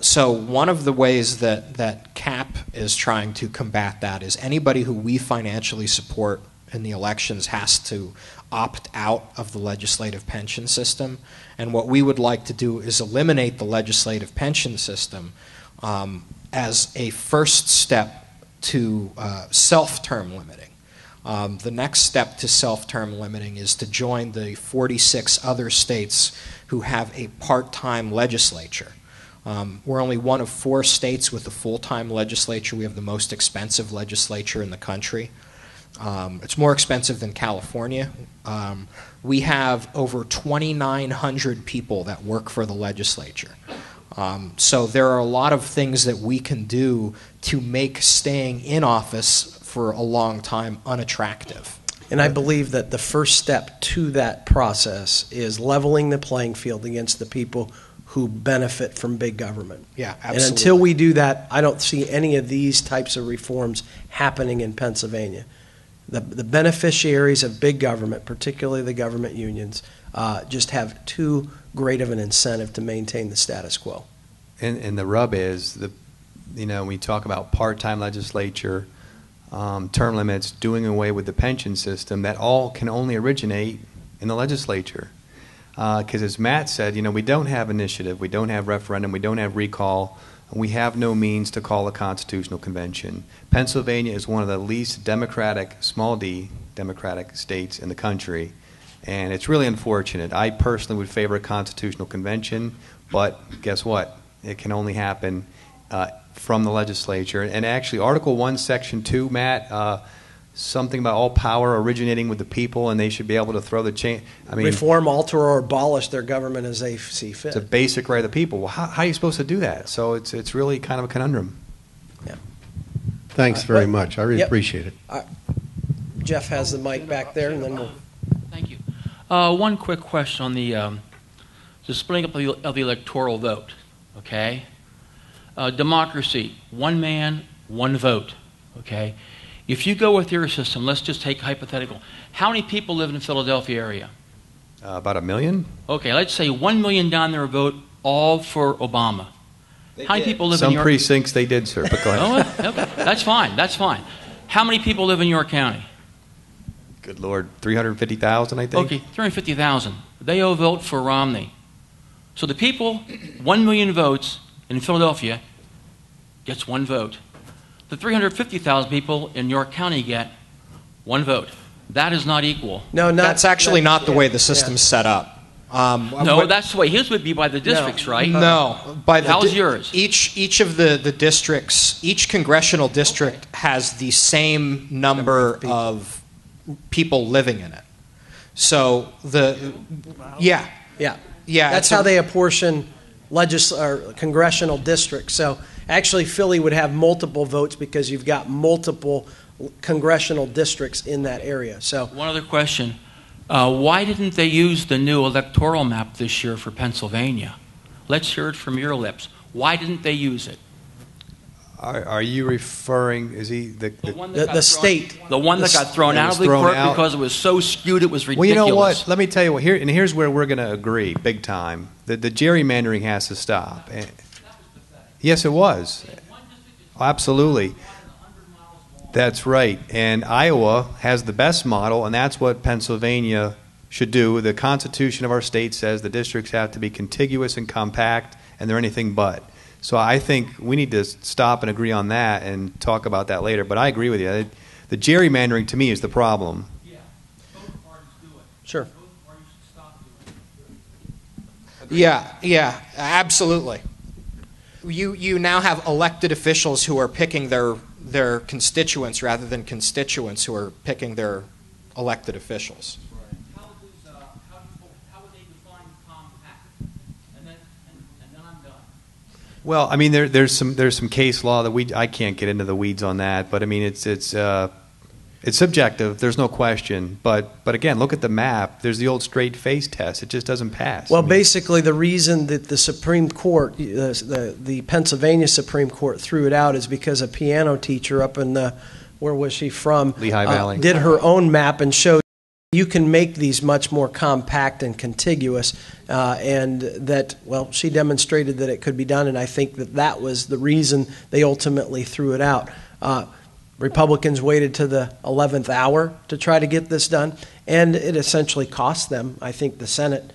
So one of the ways that CAP is trying to combat that is anybody who we financially support in the elections has to opt out of the legislative pension system. And what we would like to do is eliminate the legislative pension system as a first step to self-term limiting. The next step to self-term limiting is to join the 46 other states who have a part-time legislature. We're only one of 4 states with a full-time legislature. We have the most expensive legislature in the country. It's more expensive than California. We have over 2,900 people that work for the legislature. So there are a lot of things that we can do to make staying in office for a long time unattractive. And I believe that the first step to that process is leveling the playing field against the people who benefit from big government. Yeah, absolutely. And until we do that, I don't see any of these types of reforms happening in Pennsylvania. The beneficiaries of big government, particularly the government unions, just have too great of an incentive to maintain the status quo. And the rub is, we talk about part-time legislature. term limits, doing away with the pension system, that all can only originate in the legislature. Because as Matt said, we don't have initiative, we don't have referendum, we don't have recall, and we have no means to call a constitutional convention. Pennsylvania is one of the least democratic, small d, democratic states in the country, and it's really unfortunate. I personally would favor a constitutional convention, but guess what? It can only happen from the legislature. And actually, Article 1, Section 2, Matt, something about all power originating with the people, and they should be able to throw the chain. Reform, alter, or abolish their government as they see fit. It's a basic right of the people. Well, how are you supposed to do that? So it's really kind of a conundrum. Yeah. Thanks very much. I really appreciate it. Jeff has the mic back there, and then we'll. Thank you. One quick question on the splitting up of the electoral vote. Okay. Democracy: one man, one vote. Okay. If you go with your system, let's just take hypothetical. How many people live in the Philadelphia area? About 1 million. Okay, let's say 1 million down there vote all for Obama. How many people live in York? Some precincts they did, sir, but go ahead. Oh, okay. That's fine. That's fine. How many people live in York County? Good Lord, 350,000, I think. Okay, 350,000. They all vote for Romney. So the people, 1 million votes in Philadelphia, gets one vote. The 350,000 people in York County get one vote. That is not equal. No, that's actually not the way the system's set up. No, that's the way his would be by the districts, right? No, by the how's yours? Each of the districts, each congressional district has the same number of people living in it. So yeah. That's how they apportion congressional districts. So actually, Philly would have multiple votes because you've got multiple congressional districts in that area. So one other question. Why didn't they use the new electoral map this year for Pennsylvania? Let's hear it from your lips. Why didn't they use it? Are you referring, is he the state? The one that got thrown out of the court because it was so skewed it was ridiculous. Well, you know what? Let me tell you what. Here's where we're going to agree big time. The gerrymandering has to stop. Yes, it was. Absolutely. That's right. And Iowa has the best model, and that's what Pennsylvania should do. The Constitution of our state says the districts have to be contiguous and compact, and they're anything but. So I think we need to stop and agree on that and talk about that later. But I agree with you. The gerrymandering, to me, is the problem. Yeah, both parties do it. Sure. Both parties should stop doing it. Yeah, absolutely. You now have elected officials who are picking their constituents rather than constituents who are picking their elected officials. How would they define compact? And then I'm done. Well, I mean, there's some case law that I can't get into the weeds on that, but I mean it's subjective. There's no question. But again, look at the map. There's the old straight face test. It just doesn't pass. Well, basically, the reason that the Supreme Court, the Pennsylvania Supreme Court, threw it out is because a piano teacher up in where was she from? Lehigh Valley. Did her own map and showed you can make these much more compact and contiguous, and that, well, she demonstrated that it could be done, and I think that was the reason they ultimately threw it out. Republicans waited to the 11th hour to try to get this done, and it essentially cost them. I think the Senate,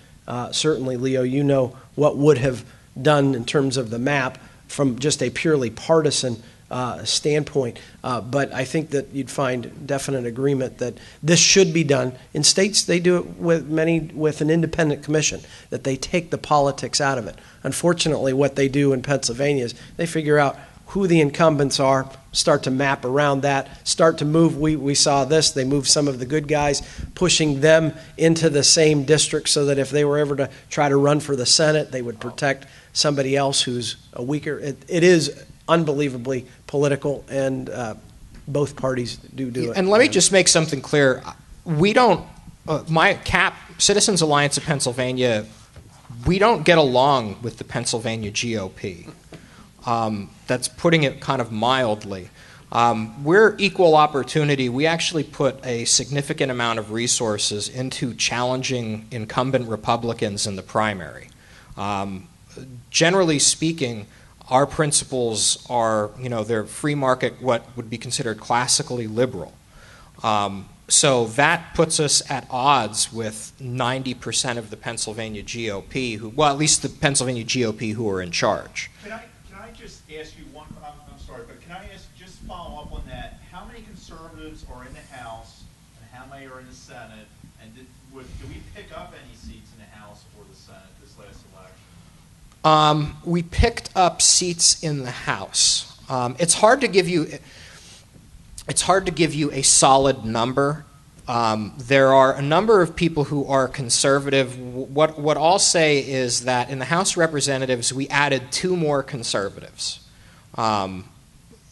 certainly, Leo, you know what would have done in terms of the map from just a purely partisan standpoint. But I think that you'd find definite agreement that this should be done. In states, they do it with an independent commission, that they take the politics out of it. Unfortunately, what they do in Pennsylvania is they figure out who the incumbents are, start to map around that, start to move. We saw this. They moved some of the good guys, pushing them into the same district so that if they were ever to try to run for the Senate, they would protect somebody else who's a weaker. It is unbelievably political, and both parties do it. And let me just make something clear. We don't, Citizens Alliance of Pennsylvania, we don't get along with the Pennsylvania GOP. That's putting it kind of mildly. We're equal opportunity. We actually put a significant amount of resources into challenging incumbent Republicans in the primary. Generally speaking, our principles are, they're free market, what would be considered classically liberal. So that puts us at odds with 90% of the Pennsylvania GOP, at least the Pennsylvania GOP who are in charge. Can I just ask you one? I'm sorry, but can I just follow up on that? How many conservatives are in the House, and how many are in the Senate? And do we pick up any seats in the House or the Senate this last election? We picked up seats in the House. It's hard to give you a solid number. There are a number of people who are conservative. What I'll say is that in the House of Representatives, we added 2 more conservatives.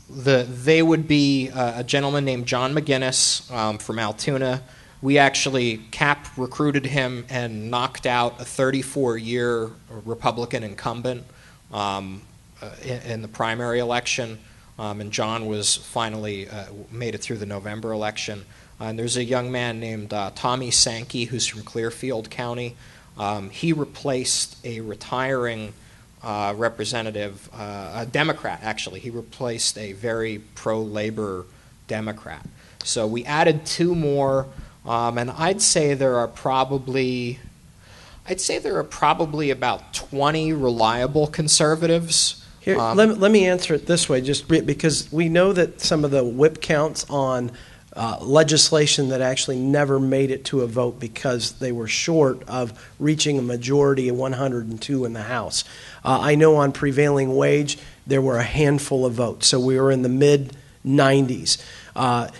They would be a gentleman named John McGinnis from Altoona. We actually recruited him and knocked out a 34-year Republican incumbent in the primary election. And John was finally made it through the November election. And there's a young man named Tommy Sankey, who's from Clearfield County. He replaced a retiring representative, a Democrat, actually. He replaced a very pro-labor Democrat. So we added 2 more, and I'd say there are probably about 20 reliable conservatives. Here, let me answer it this way, just because we know that some of the whip counts on legislation that actually never made it to a vote because they were short of reaching a majority of 102 in the House. I know on prevailing wage there were a handful of votes, so we were in the mid-90s.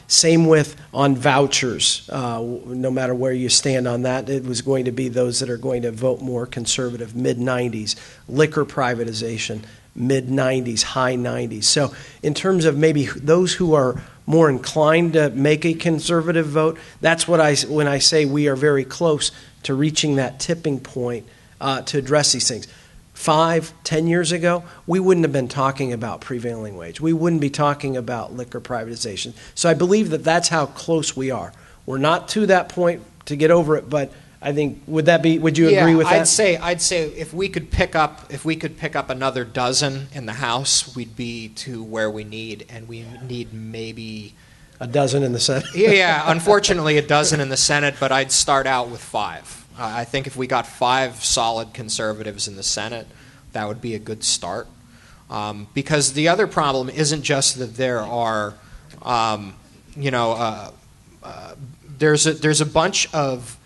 Same with on vouchers. No matter where you stand on that, it was going to be those that are going to vote more conservative, mid-90s. Liquor privatization, mid-90s, high 90s. So in terms of maybe those who are more inclined to make a conservative vote, that's when I say we are very close to reaching that tipping point to address these things. 5-10 years ago, we wouldn't have been talking about prevailing wage. We wouldn't be talking about liquor privatization. So I believe that that's how close we are. We're not to that point to get over it, but I think would you agree with that? I'd say if we could pick up another dozen in the House, we'd be to where we need, and we need maybe a dozen in the Senate. Yeah, unfortunately a dozen in the Senate, but I'd start out with 5. I think if we got 5 solid conservatives in the Senate, that would be a good start. Because the other problem isn't just that there are, there's a bunch of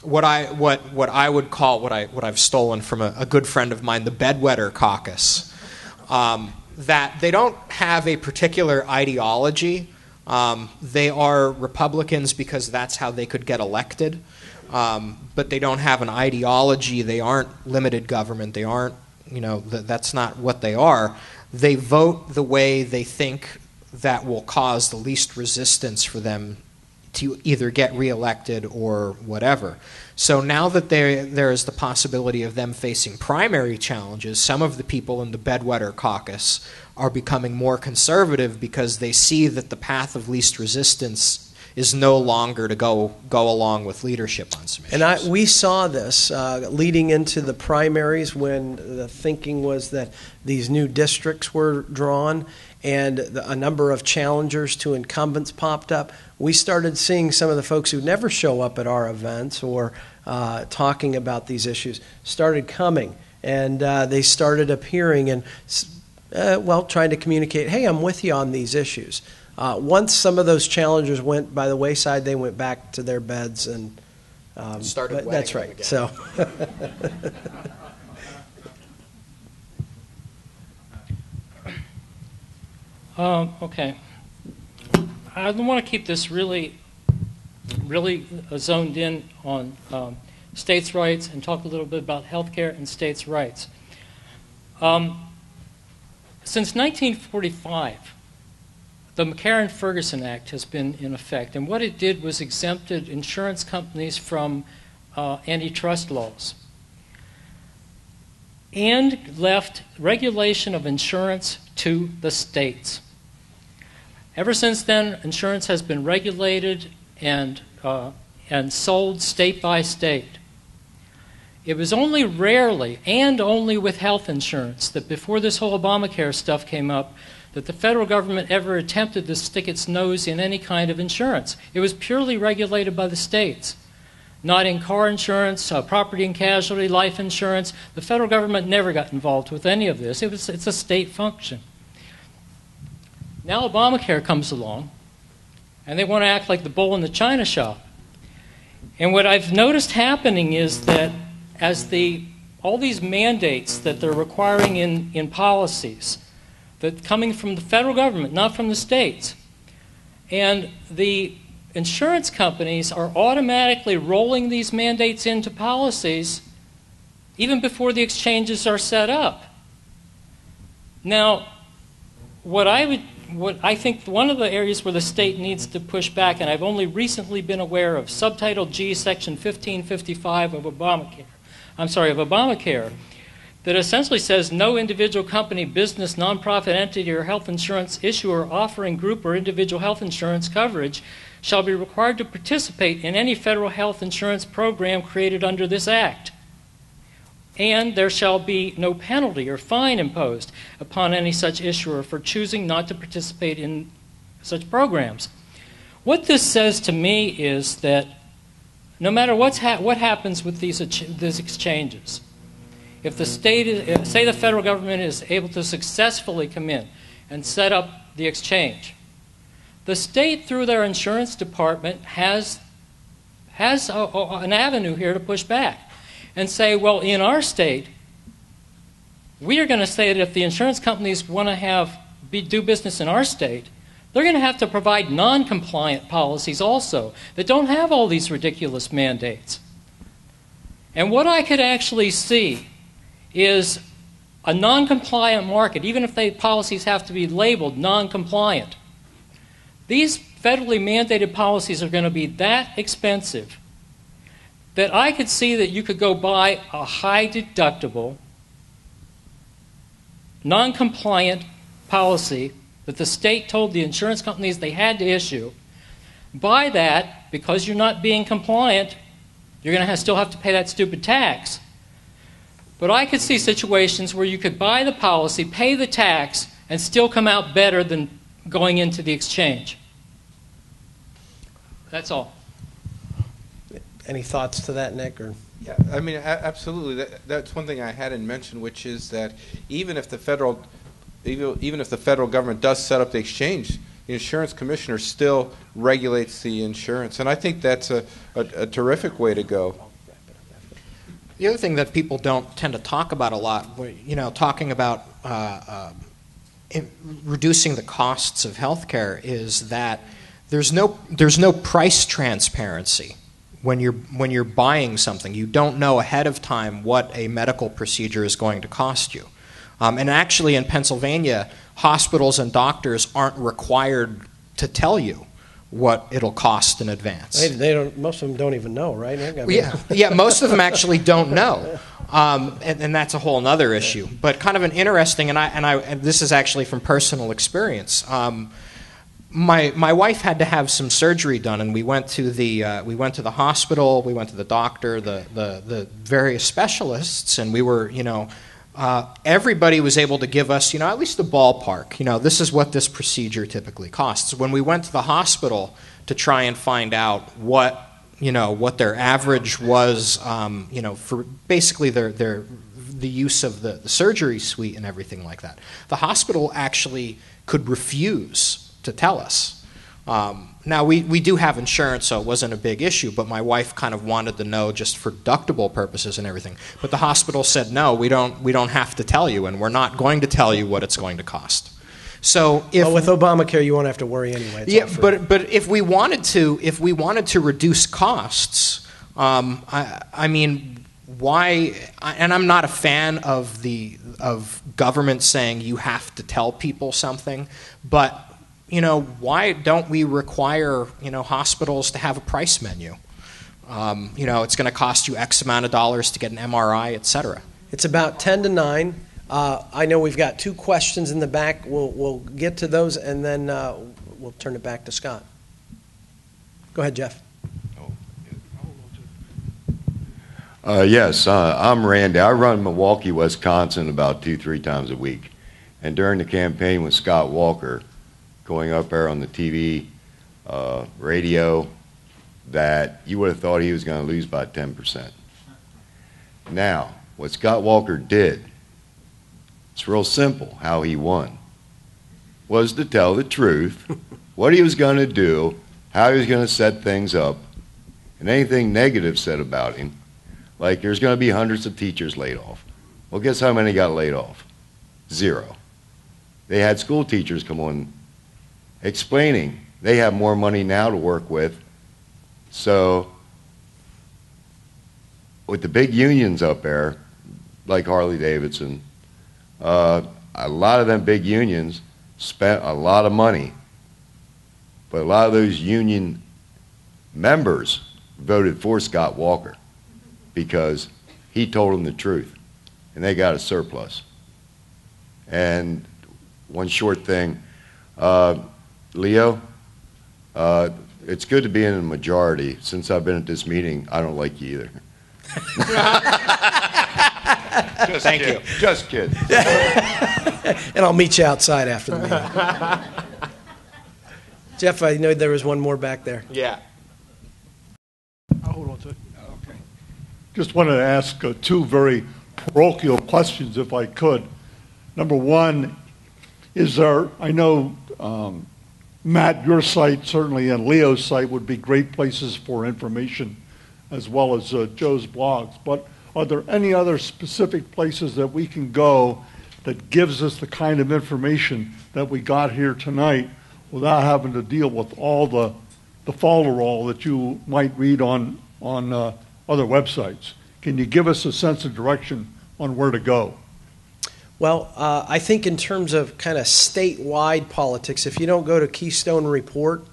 what I've stolen from a good friend of mine, the bedwetter caucus, that they don't have a particular ideology. They are Republicans because that's how they could get elected. But they don't have an ideology. They aren't limited government. They aren't, that's not what they are. They vote the way they think that will cause the least resistance for them to either get reelected or whatever. So now that there is the possibility of them facing primary challenges, some of the people in the bedwetter caucus are becoming more conservative because they see that the path of least resistance is no longer to go along with leadership on some issues. And we saw this leading into the primaries when the thinking was that these new districts were drawn and a number of challengers to incumbents popped up. We started seeing some of the folks who never show up at our events or talking about these issues started coming, and they started appearing and trying to communicate, hey, I'm with you on these issues. Once some of those challengers went by the wayside, they went back to their beds and started. That's right. Again. So. Okay. I want to keep this really zoned in on states' rights and talk a little bit about health care and states' rights. Since 1945, the McCarran-Ferguson Act has been in effect, and what it did was exempted insurance companies from antitrust laws and left regulation of insurance to the states. Ever since then, insurance has been regulated and sold state by state. It was only rarely, and only with health insurance, that before this whole Obamacare stuff came up, that the federal government ever attempted to stick its nose in any kind of insurance. It was purely regulated by the states. Not in car insurance, property and casualty, life insurance. The federal government never got involved with any of this. It's a state function. Now Obamacare comes along, and they want to act like the bull in the china shop. And what I've noticed happening is that as all these mandates that they're requiring in policies, that coming from the federal government, not from the states, and the insurance companies are automatically rolling these mandates into policies even before the exchanges are set up. Now, what I think one of the areas where the state needs to push back, and I've only recently been aware of, Subtitle G, Section 1555 of Obamacare, that essentially says no individual company, business, nonprofit entity, or health insurance issuer offering group or individual health insurance coverage shall be required to participate in any federal health insurance program created under this act. And there shall be no penalty or fine imposed upon any such issuer for choosing not to participate in such programs. What this says to me is that no matter what happens with these exchanges, if the state, say the federal government is able to successfully come in and set up the exchange, the state, through their insurance department, has an avenue here to push back and say, well, in our state, we are going to say that if the insurance companies want to do business in our state, they're going to have to provide non-compliant policies also that don't have all these ridiculous mandates. And what I could actually see is a non-compliant market, even if the policies have to be labeled non-compliant. These federally mandated policies are going to be that expensive that I could see that you could go buy a high deductible, non-compliant policy that the state told the insurance companies they had to issue. Buy that, because you're not being compliant, you're going to still have to pay that stupid tax. But I could see situations where you could buy the policy, pay the tax, and still come out better than going into the exchange. That's all. Any thoughts to that, Nick? Or? Yeah, I mean, absolutely. That's one thing I hadn't mentioned, which is that even if the federal government does set up the exchange, the insurance commissioner still regulates the insurance, and I think that's a terrific way to go. The other thing that people don't tend to talk about a lot, talking about reducing the costs of healthcare, is that there's no price transparency when you're buying something. You don't know ahead of time what a medical procedure is going to cost you. And actually, in Pennsylvania, hospitals and doctors aren't required to tell you what it'll cost in advance. They don't. Most of them don't even know, right? Yeah, most of them actually don't know, and that's a whole other issue. But kind of an interesting, and this is actually from personal experience. My wife had to have some surgery done, and we went to the hospital, we went to the doctor, the various specialists, and we were, everybody was able to give us, at least a ballpark. This is what this procedure typically costs. When we went to the hospital to try and find out what their average was, for basically the use of the surgery suite and everything like that, the hospital actually could refuse to tell us. Now, we do have insurance, so it wasn't a big issue, but my wife kind of wanted to know just for deductible purposes and everything. But the hospital said, no, we don't have to tell you, and we're not going to tell you what it's going to cost. So with Obamacare, you won't have to worry anyway. It's but if we wanted to reduce costs, I mean, why? And I'm not a fan of government saying you have to tell people something, but why don't we require, hospitals to have a price menu? It's going to cost you X amount of dollars to get an MRI, et cetera. It's about 10 to 9. I know we've got 2 questions in the back. We'll get to those, and then we'll turn it back to Scott. Go ahead, Jeff. Yes, I'm Randy. I run Milwaukee, Wisconsin about 2-3 times a week. And during the campaign with Scott Walker, going up there on the TV, radio, that you would have thought he was going to lose by 10%. Now, what Scott Walker did, it's real simple how he won, was to tell the truth, what he was going to do, how he was going to set things up, and anything negative said about him, like there's going to be hundreds of teachers laid off. Well, guess how many got laid off? 0. They had school teachers come on explaining they have more money now to work with. So with the big unions up there, like Harley-Davidson, a lot of them big unions spent a lot of money, but a lot of those union members voted for Scott Walker because he told them the truth, and they got a surplus. And one short thing, Leo, it's good to be in a majority. Since I've been at this meeting, I don't like you either. Thank you. Just kidding. And I'll meet you outside after the meeting. Jeff, I know there was one more back there. Yeah. I'll hold on to it. Okay. Just wanted to ask 2 very parochial questions, if I could. Number one, is there, I know, Matt, your site certainly and Leo's site would be great places for information as well as Joe's blogs, but are there any other specific places that we can go that gives us the kind of information that we got here tonight without having to deal with all the folderol that you might read on other websites? Can you give us a sense of direction on where to go? Well, I think in terms of kind of statewide politics, if you don't go to Keystone Report,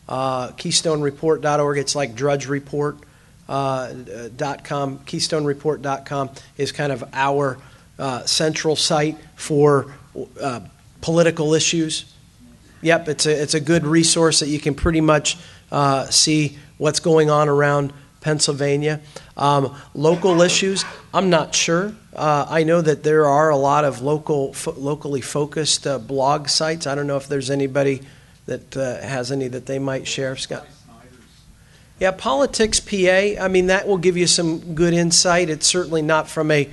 KeystoneReport.org, it's like DrudgeReport.com. KeystoneReport.com is kind of our central site for political issues. Yep, it's a good resource that you can pretty much see what's going on around Pennsylvania. Local issues, I'm not sure. I know that there are a lot of locally focused blog sites. I don't know if there's anybody that has any that they might share, Scott. Yeah, Politics PA, I mean, that will give you some good insight. It's certainly not from a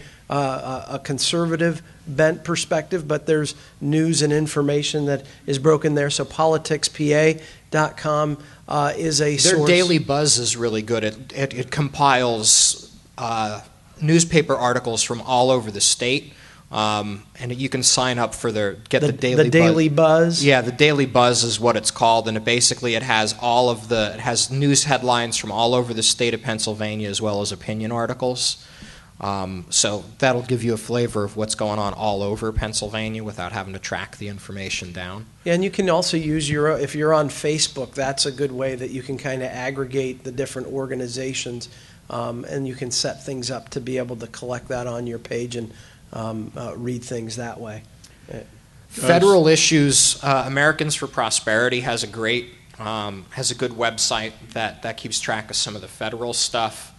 conservative bent perspective, but there's news and information that is broken there. So politicspa.com is a source. Their Daily Buzz is really good. It compiles newspaper articles from all over the state. And you can sign up for the Daily Buzz. Yeah, the Daily Buzz is what it's called, and it has it has news headlines from all over the state of Pennsylvania as well as opinion articles. So that'll give you a flavor of what's going on all over Pennsylvania without having to track the information down. Yeah, and you can also use if you're on Facebook, that's a good way that you can kind of aggregate the different organizations, and you can set things up to be able to collect that on your page and read things that way. Federal issues, Americans for Prosperity has a good website that keeps track of some of the federal stuff.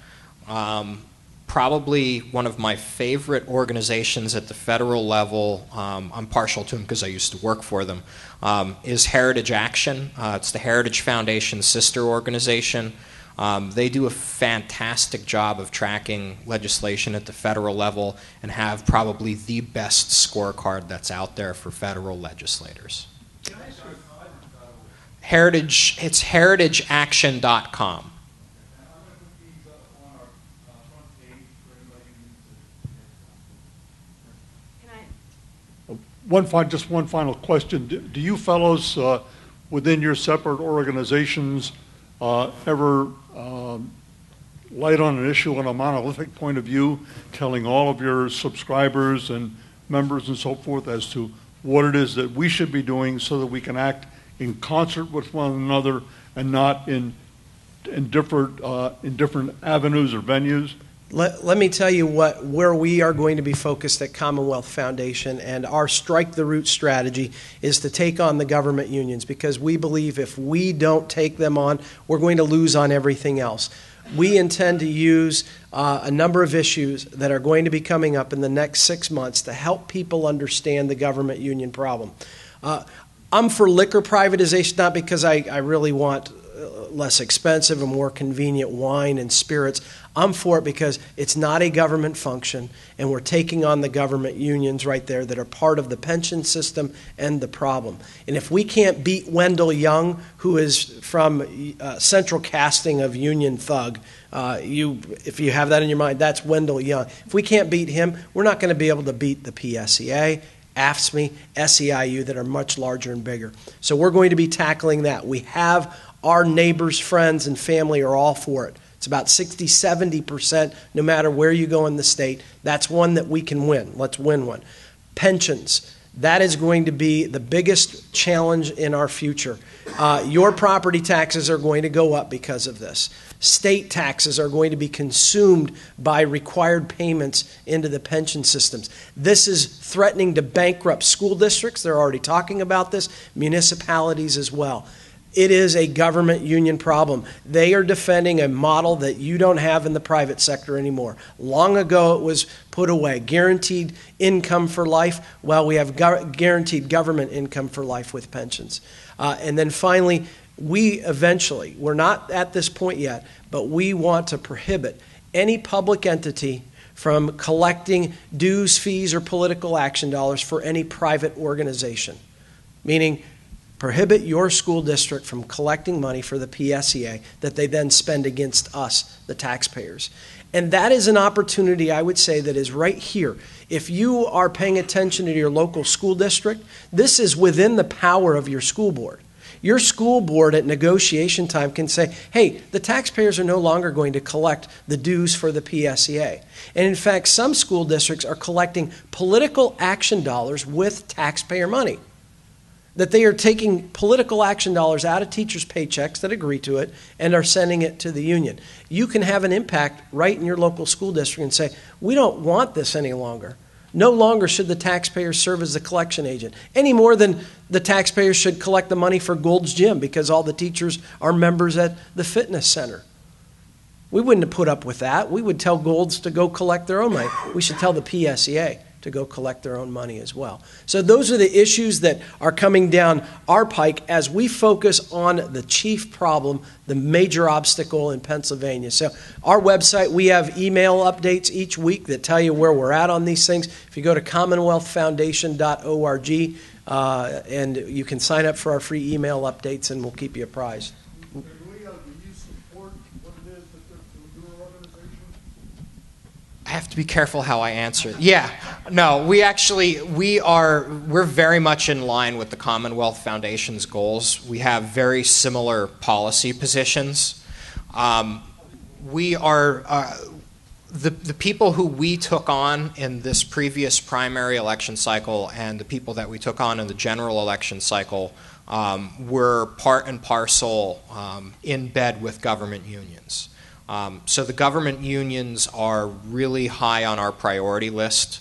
Probably one of my favorite organizations at the federal level, I'm partial to them because I used to work for them, is Heritage Action. It's the Heritage Foundation's sister organization. They do a fantastic job of tracking legislation at the federal level and have probably the best scorecard that's out there for federal legislators. It's heritageaction.com. Just one final question. Do you fellows within your separate organizations ever light on an issue on a monolithic point of view, telling all of your subscribers and members and so forth as to what it is that we should be doing so that we can act in concert with one another and not in different avenues or venues? Let me tell you where we are going to be focused at Commonwealth Foundation, and our Strike the Root strategy is to take on the government unions, because we believe if we don't take them on, we're going to lose on everything else. we intend to use a number of issues that are going to be coming up in the next 6 months to help people understand the government union problem. I'm for liquor privatization, not because I really want less expensive and more convenient wine and spirits. I'm for it because it's not a government function, and we're taking on the government unions right there that are part of the pension system and the problem. And if we can't beat Wendell Young, who is from Central Casting of Union Thug, if you have that in your mind, that's Wendell Young. If we can't beat him, we're not going to be able to beat the PSEA, AFSCME, SEIU that are much larger and bigger. So we're going to be tackling that. We have our neighbors, friends, and family are all for it. It's about 60, 70%, no matter where you go in the state. That's one that we can win. Let's win one. Pensions. That is going to be the biggest challenge in our future. Your property taxes are going to go up because of this. State taxes are going to be consumed by required payments into the pension systems. This is threatening to bankrupt school districts. They're already talking about this. Municipalities as well. It is a government union problem. They are defending a model that you don't have in the private sector anymore. Long ago it was put away. Guaranteed income for life. Well, we have guaranteed government income for life with pensions. And then finally, we're not at this point yet, but we want to prohibit any public entity from collecting dues, fees, or political action dollars for any private organization. Meaning, prohibit your school district from collecting money for the PSEA that they then spend against us, the taxpayers. And that is an opportunity, I would say, that is right here. If you are paying attention to your local school district, this is within the power of your school board. Your school board at negotiation time can say, hey, the taxpayers are no longer going to collect the dues for the PSEA. And in fact, some school districts are collecting political action dollars with taxpayer money. That they are taking political action dollars out of teachers' paychecks that agree to it and are sending it to the union. You can have an impact right in your local school district and say, we don't want this any longer. No longer should the taxpayer serve as the collection agent, any more than the taxpayers should collect the money for Gold's Gym because all the teachers are members at the fitness center. We wouldn't have put up with that. We would tell Gold's to go collect their own money. We should tell the PSEA to go collect their own money as well. So those are the issues that are coming down our pike as we focus on the chief problem, the major obstacle in Pennsylvania. So our website, we have email updates each week that tell you where we're at on these things. If you go to commonwealthfoundation.org, and you can sign up for our free email updates and we'll keep you apprised. I have to be careful how I answer. Yeah, no, we're very much in line with the Commonwealth Foundation's goals. We have very similar policy positions. We are the people who we took on in this previous primary election cycle and the people that we took on in the general election cycle were part and parcel in bed with government unions. So the government unions are really high on our priority list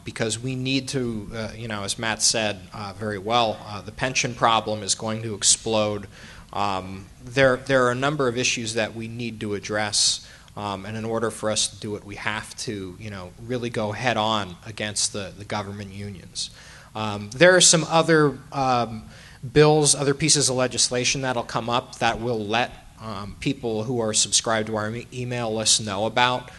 because we need to, as Matt said very well, the pension problem is going to explode. There are a number of issues that we need to address, and in order for us to do it, we have to, really go head on against the government unions. There are some other bills, other pieces of legislation that'll come up that will let people who are subscribed to our email list know about.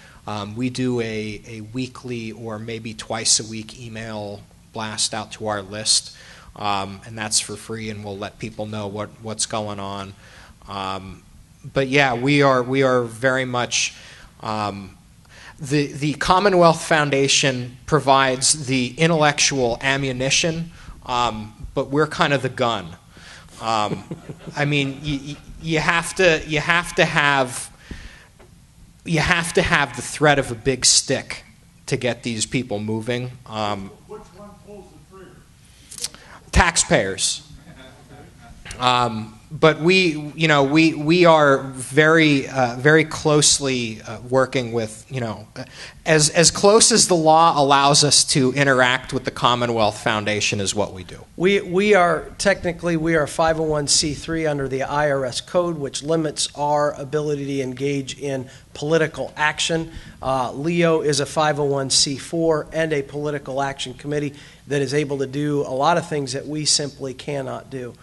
We do a weekly or maybe twice a week email blast out to our list, and that's for free, and we'll let people know what's going on. But yeah, we are very much the Commonwealth Foundation provides the intellectual ammunition, but we're kind of the gun. I mean, you have to have the threat of a big stick to get these people moving. Which one pulls the trigger? Taxpayers. but we are very closely working with, as close as the law allows us to interact with the Commonwealth Foundation is what we do. We are technically, we are 501c3 under the IRS code, which limits our ability to engage in political action. Leo is a 501c4 and a political action committee that is able to do a lot of things that we simply cannot do.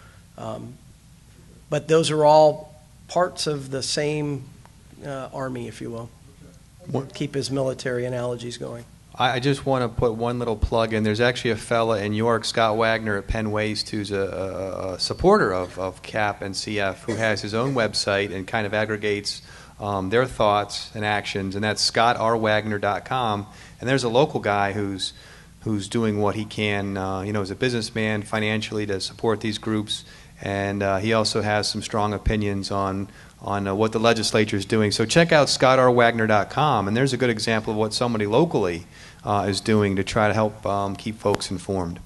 But those are all parts of the same army, if you will. Keep his military analogies going. I just want to put one little plug in. There's actually a fella in York, Scott Wagner at Penn Waste, who's a supporter of CAP and CF, who has his own website and kind of aggregates their thoughts and actions, and that's scottrwagner.com. And there's a local guy who's doing what he can, as a businessman financially to support these groups, and he also has some strong opinions on what the legislature is doing. So check out scottrwagner.com, and there's a good example of what somebody locally is doing to try to help keep folks informed.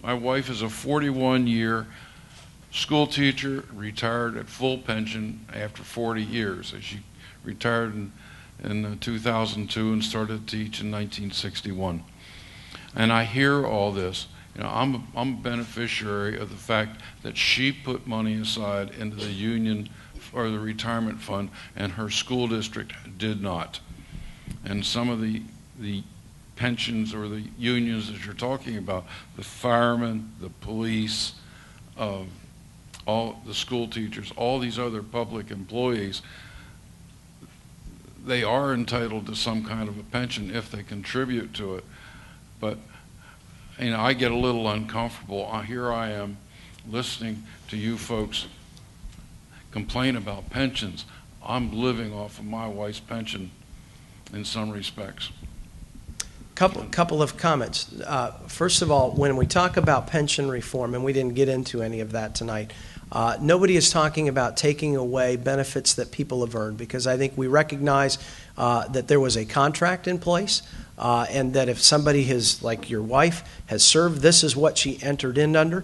My wife is a 41-year school teacher, retired at full pension after 40 years. She retired in 2002 and started to teach in 1961. And I hear all this. I'm a beneficiary of the fact that she put money aside into the union or the retirement fund, and her school district did not. And some of the pensions or the unions that you're talking about, the firemen, the police, all the school teachers, all these other public employees, they are entitled to some kind of a pension if they contribute to it. But I get a little uncomfortable. Here I am listening to you folks complain about pensions. I'm living off of my wife's pension in some respects. Couple of comments. First of all, when we talk about pension reform, and we didn't get into any of that tonight, nobody is talking about taking away benefits that people have earned, because I think we recognize that there was a contract in place, and that if somebody has, like your wife, has served, this is what she entered in under.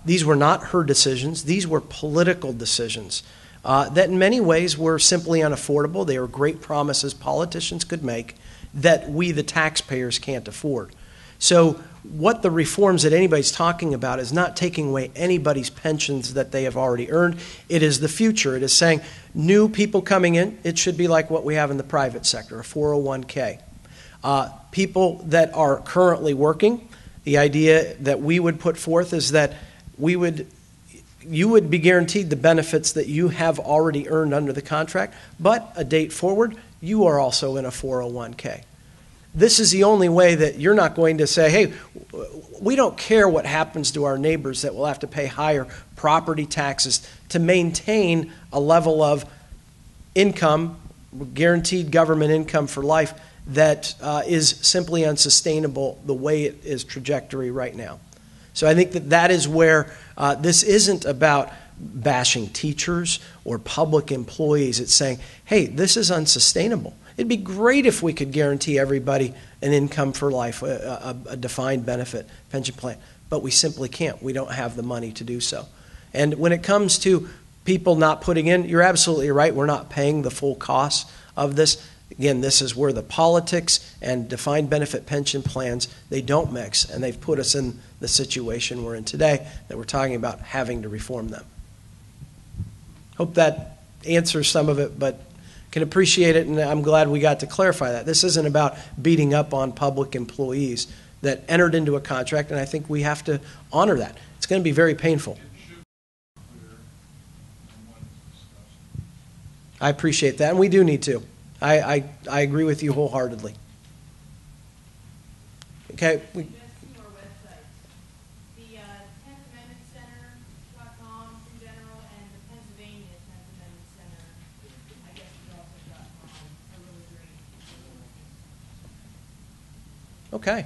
These were not her decisions. These were political decisions that in many ways were simply unaffordable. They were great promises politicians could make that we, the taxpayers, can't afford. So what the reforms that anybody's talking about is not taking away anybody's pensions that they have already earned. It is the future. It is saying new people coming in, it should be like what we have in the private sector, a 401k. People that are currently working, the idea that we would put forth is that you would be guaranteed the benefits that you have already earned under the contract, but a date forward, you are also in a 401k. This is the only way that you're not going to say, hey, we don't care what happens to our neighbors that will have to pay higher property taxes to maintain a level of income, guaranteed government income for life, that is simply unsustainable the way it is trajectory right now. So I think that is where this isn't about bashing teachers or public employees. It's saying, hey, this is unsustainable. It'd be great if we could guarantee everybody an income for life, a defined benefit pension plan, but we simply can't. We don't have the money to do so. And when it comes to people not putting in, you're absolutely right. We're not paying the full cost of this. Again, this is where the politics and defined benefit pension plans, they don't mix, and they've put us in the situation we're in today that we're talking about having to reform them. Hope that answers some of it, but can appreciate it, and I'm glad we got to clarify that. This isn't about beating up on public employees that entered into a contract, and I think we have to honor that. It's going to be very painful. I appreciate that, and we do need to. I agree with you wholeheartedly. Okay. Okay.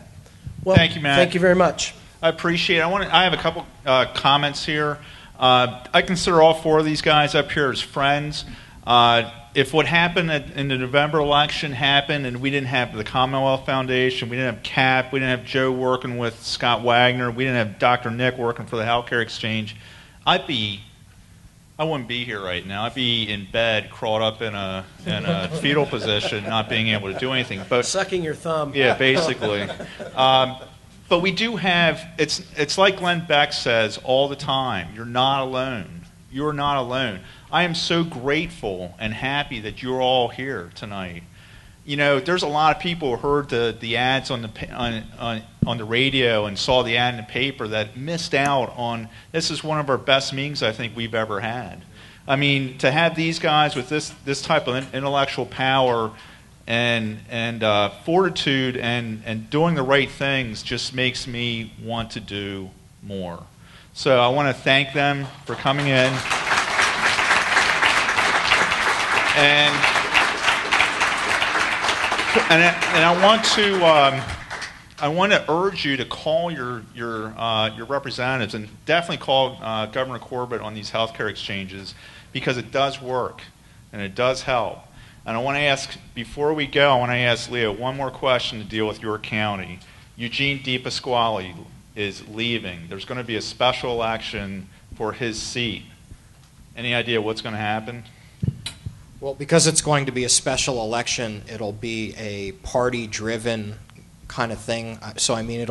Well, thank you, Matt. Thank you very much. I appreciate it. I have a couple comments here. I consider all four of these guys up here as friends. If what happened in the November election happened and we didn't have the Commonwealth Foundation, we didn't have CAP, we didn't have Joe working with Scott Wagner, we didn't have Dr. Nick working for the Healthcare Exchange, I wouldn't be here right now. I'd be in bed, crawled up in a fetal position, not being able to do anything. But sucking your thumb. Yeah, basically. But we do have. It's like Glenn Beck says all the time. You're not alone. You're not alone. I am so grateful and happy that you're all here tonight. You know, there's a lot of people who heard the ads on the radio and saw the ad in the paper that missed out on. This is one of our best meetings I think we've ever had. I mean, to have these guys with this type of intellectual power and fortitude and doing the right things just makes me want to do more. So I want to thank them for coming in. And I want to urge you to call your representatives and definitely call Governor Corbett on these healthcare exchanges because it does work and it does help. And I want to ask, before we go, I want to ask Leo one more question to deal with York County. Eugene DePasquale is leaving. There's going to be a special election for his seat. Any idea what's going to happen? Well, because it's going to be a special election, it'll be a party-driven kind of thing. So I mean,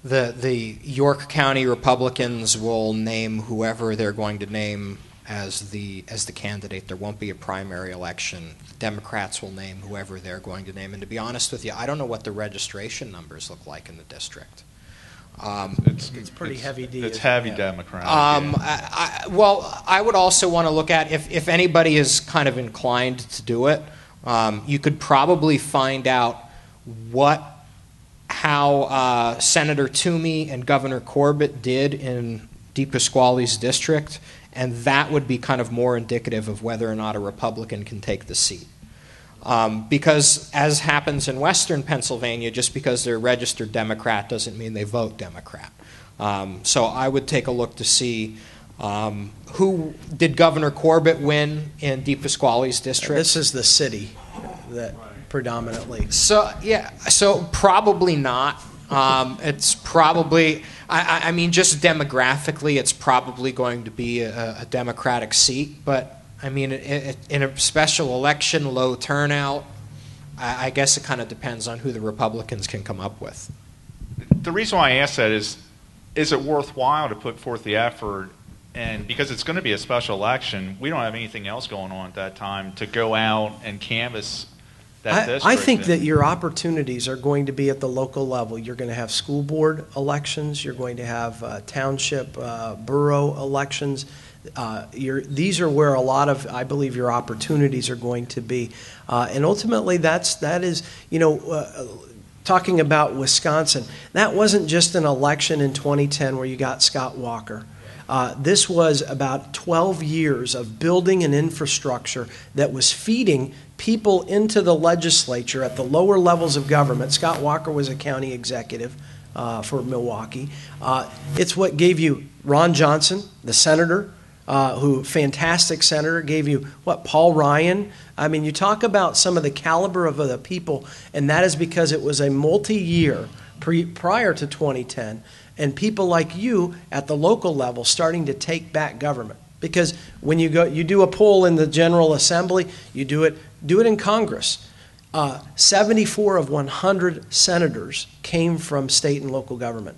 the York County Republicans will name whoever they're going to name as the candidate. There won't be a primary election. Democrats will name whoever they're going to name. And to be honest with you, I don't know what the registration numbers look like in the district. It's pretty heavy D. It's heavy Democrat. Well, I would also want to look at if anybody is kind of inclined to do it, you could probably find out how Senator Toomey and Governor Corbett did in DePasquale's district, and that would be kind of more indicative of whether or not a Republican can take the seat. Because as happens in Western Pennsylvania, just because they're a registered Democrat doesn't mean they vote Democrat. So I would take a look to see who did Governor Corbett win in DePasquale's district. This is the city that predominantly. So yeah, so probably not. It's probably. I mean, just demographically, it's probably going to be a Democratic seat, but. I mean, in a special election, low turnout, I guess it kind of depends on who the Republicans can come up with. The reason why I ask that is it worthwhile to put forth the effort? And because it's going to be a special election, we don't have anything else going on at that time to go out and canvass that district. I think that your opportunities are going to be at the local level. You're going to have school board elections. You're going to have township, borough elections. These are where a lot of, I believe, your opportunities are going to be, and ultimately that is, talking about Wisconsin. That wasn't just an election in 2010 where you got Scott Walker. This was about 12 years of building an infrastructure that was feeding people into the legislature at the lower levels of government. Scott Walker was a county executive for Milwaukee. It's what gave you Ron Johnson, the senator. Fantastic senator, gave you, Paul Ryan. I mean, you talk about some of the caliber of the people, and that is because it was a multi-year prior to 2010, and people like you at the local level starting to take back government. Because when you do a poll in the General Assembly, you do it in Congress. 74 of 100 senators came from state and local government.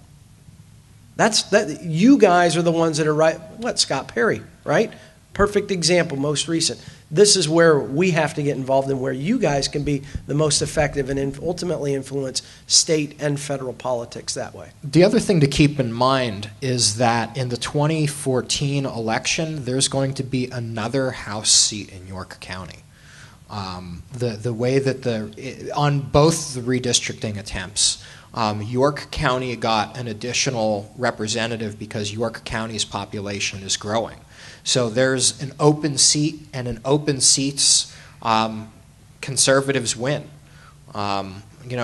You guys are the ones that are right. Scott Perry, right? Perfect example, most recent. This is where we have to get involved and where you guys can be the most effective and ultimately influence state and federal politics that way. The other thing to keep in mind is that in the 2014 election, there's going to be another House seat in York County. The way that on both the redistricting attempts, York County got an additional representative because York County's population is growing. So there's an open seat, and in open seats, conservatives win.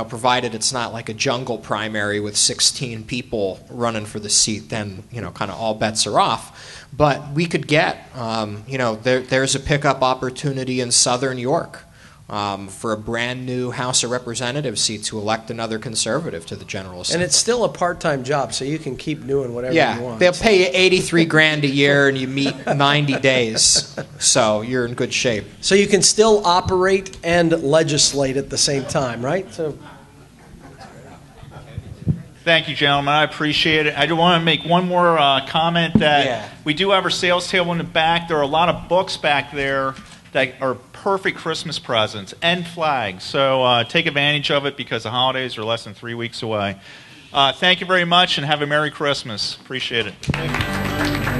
provided it's not like a jungle primary with 16 people running for the seat, then, kind of all bets are off. But we could get, there's a pickup opportunity in Southern York for a brand new House of Representatives seat to elect another conservative to the General Assembly. And it's still a part-time job, so you can keep doing whatever you want. They'll pay you $83,000 a year, and you meet 90 days, so you're in good shape. So you can still operate and legislate at the same time, right? So. Thank you, gentlemen. I appreciate it. I do want to make one more comment that we do have our sales table in the back. There are a lot of books back there that are perfect Christmas presents and flags. So take advantage of it because the holidays are less than 3 weeks away. Thank you very much and have a Merry Christmas. Appreciate it.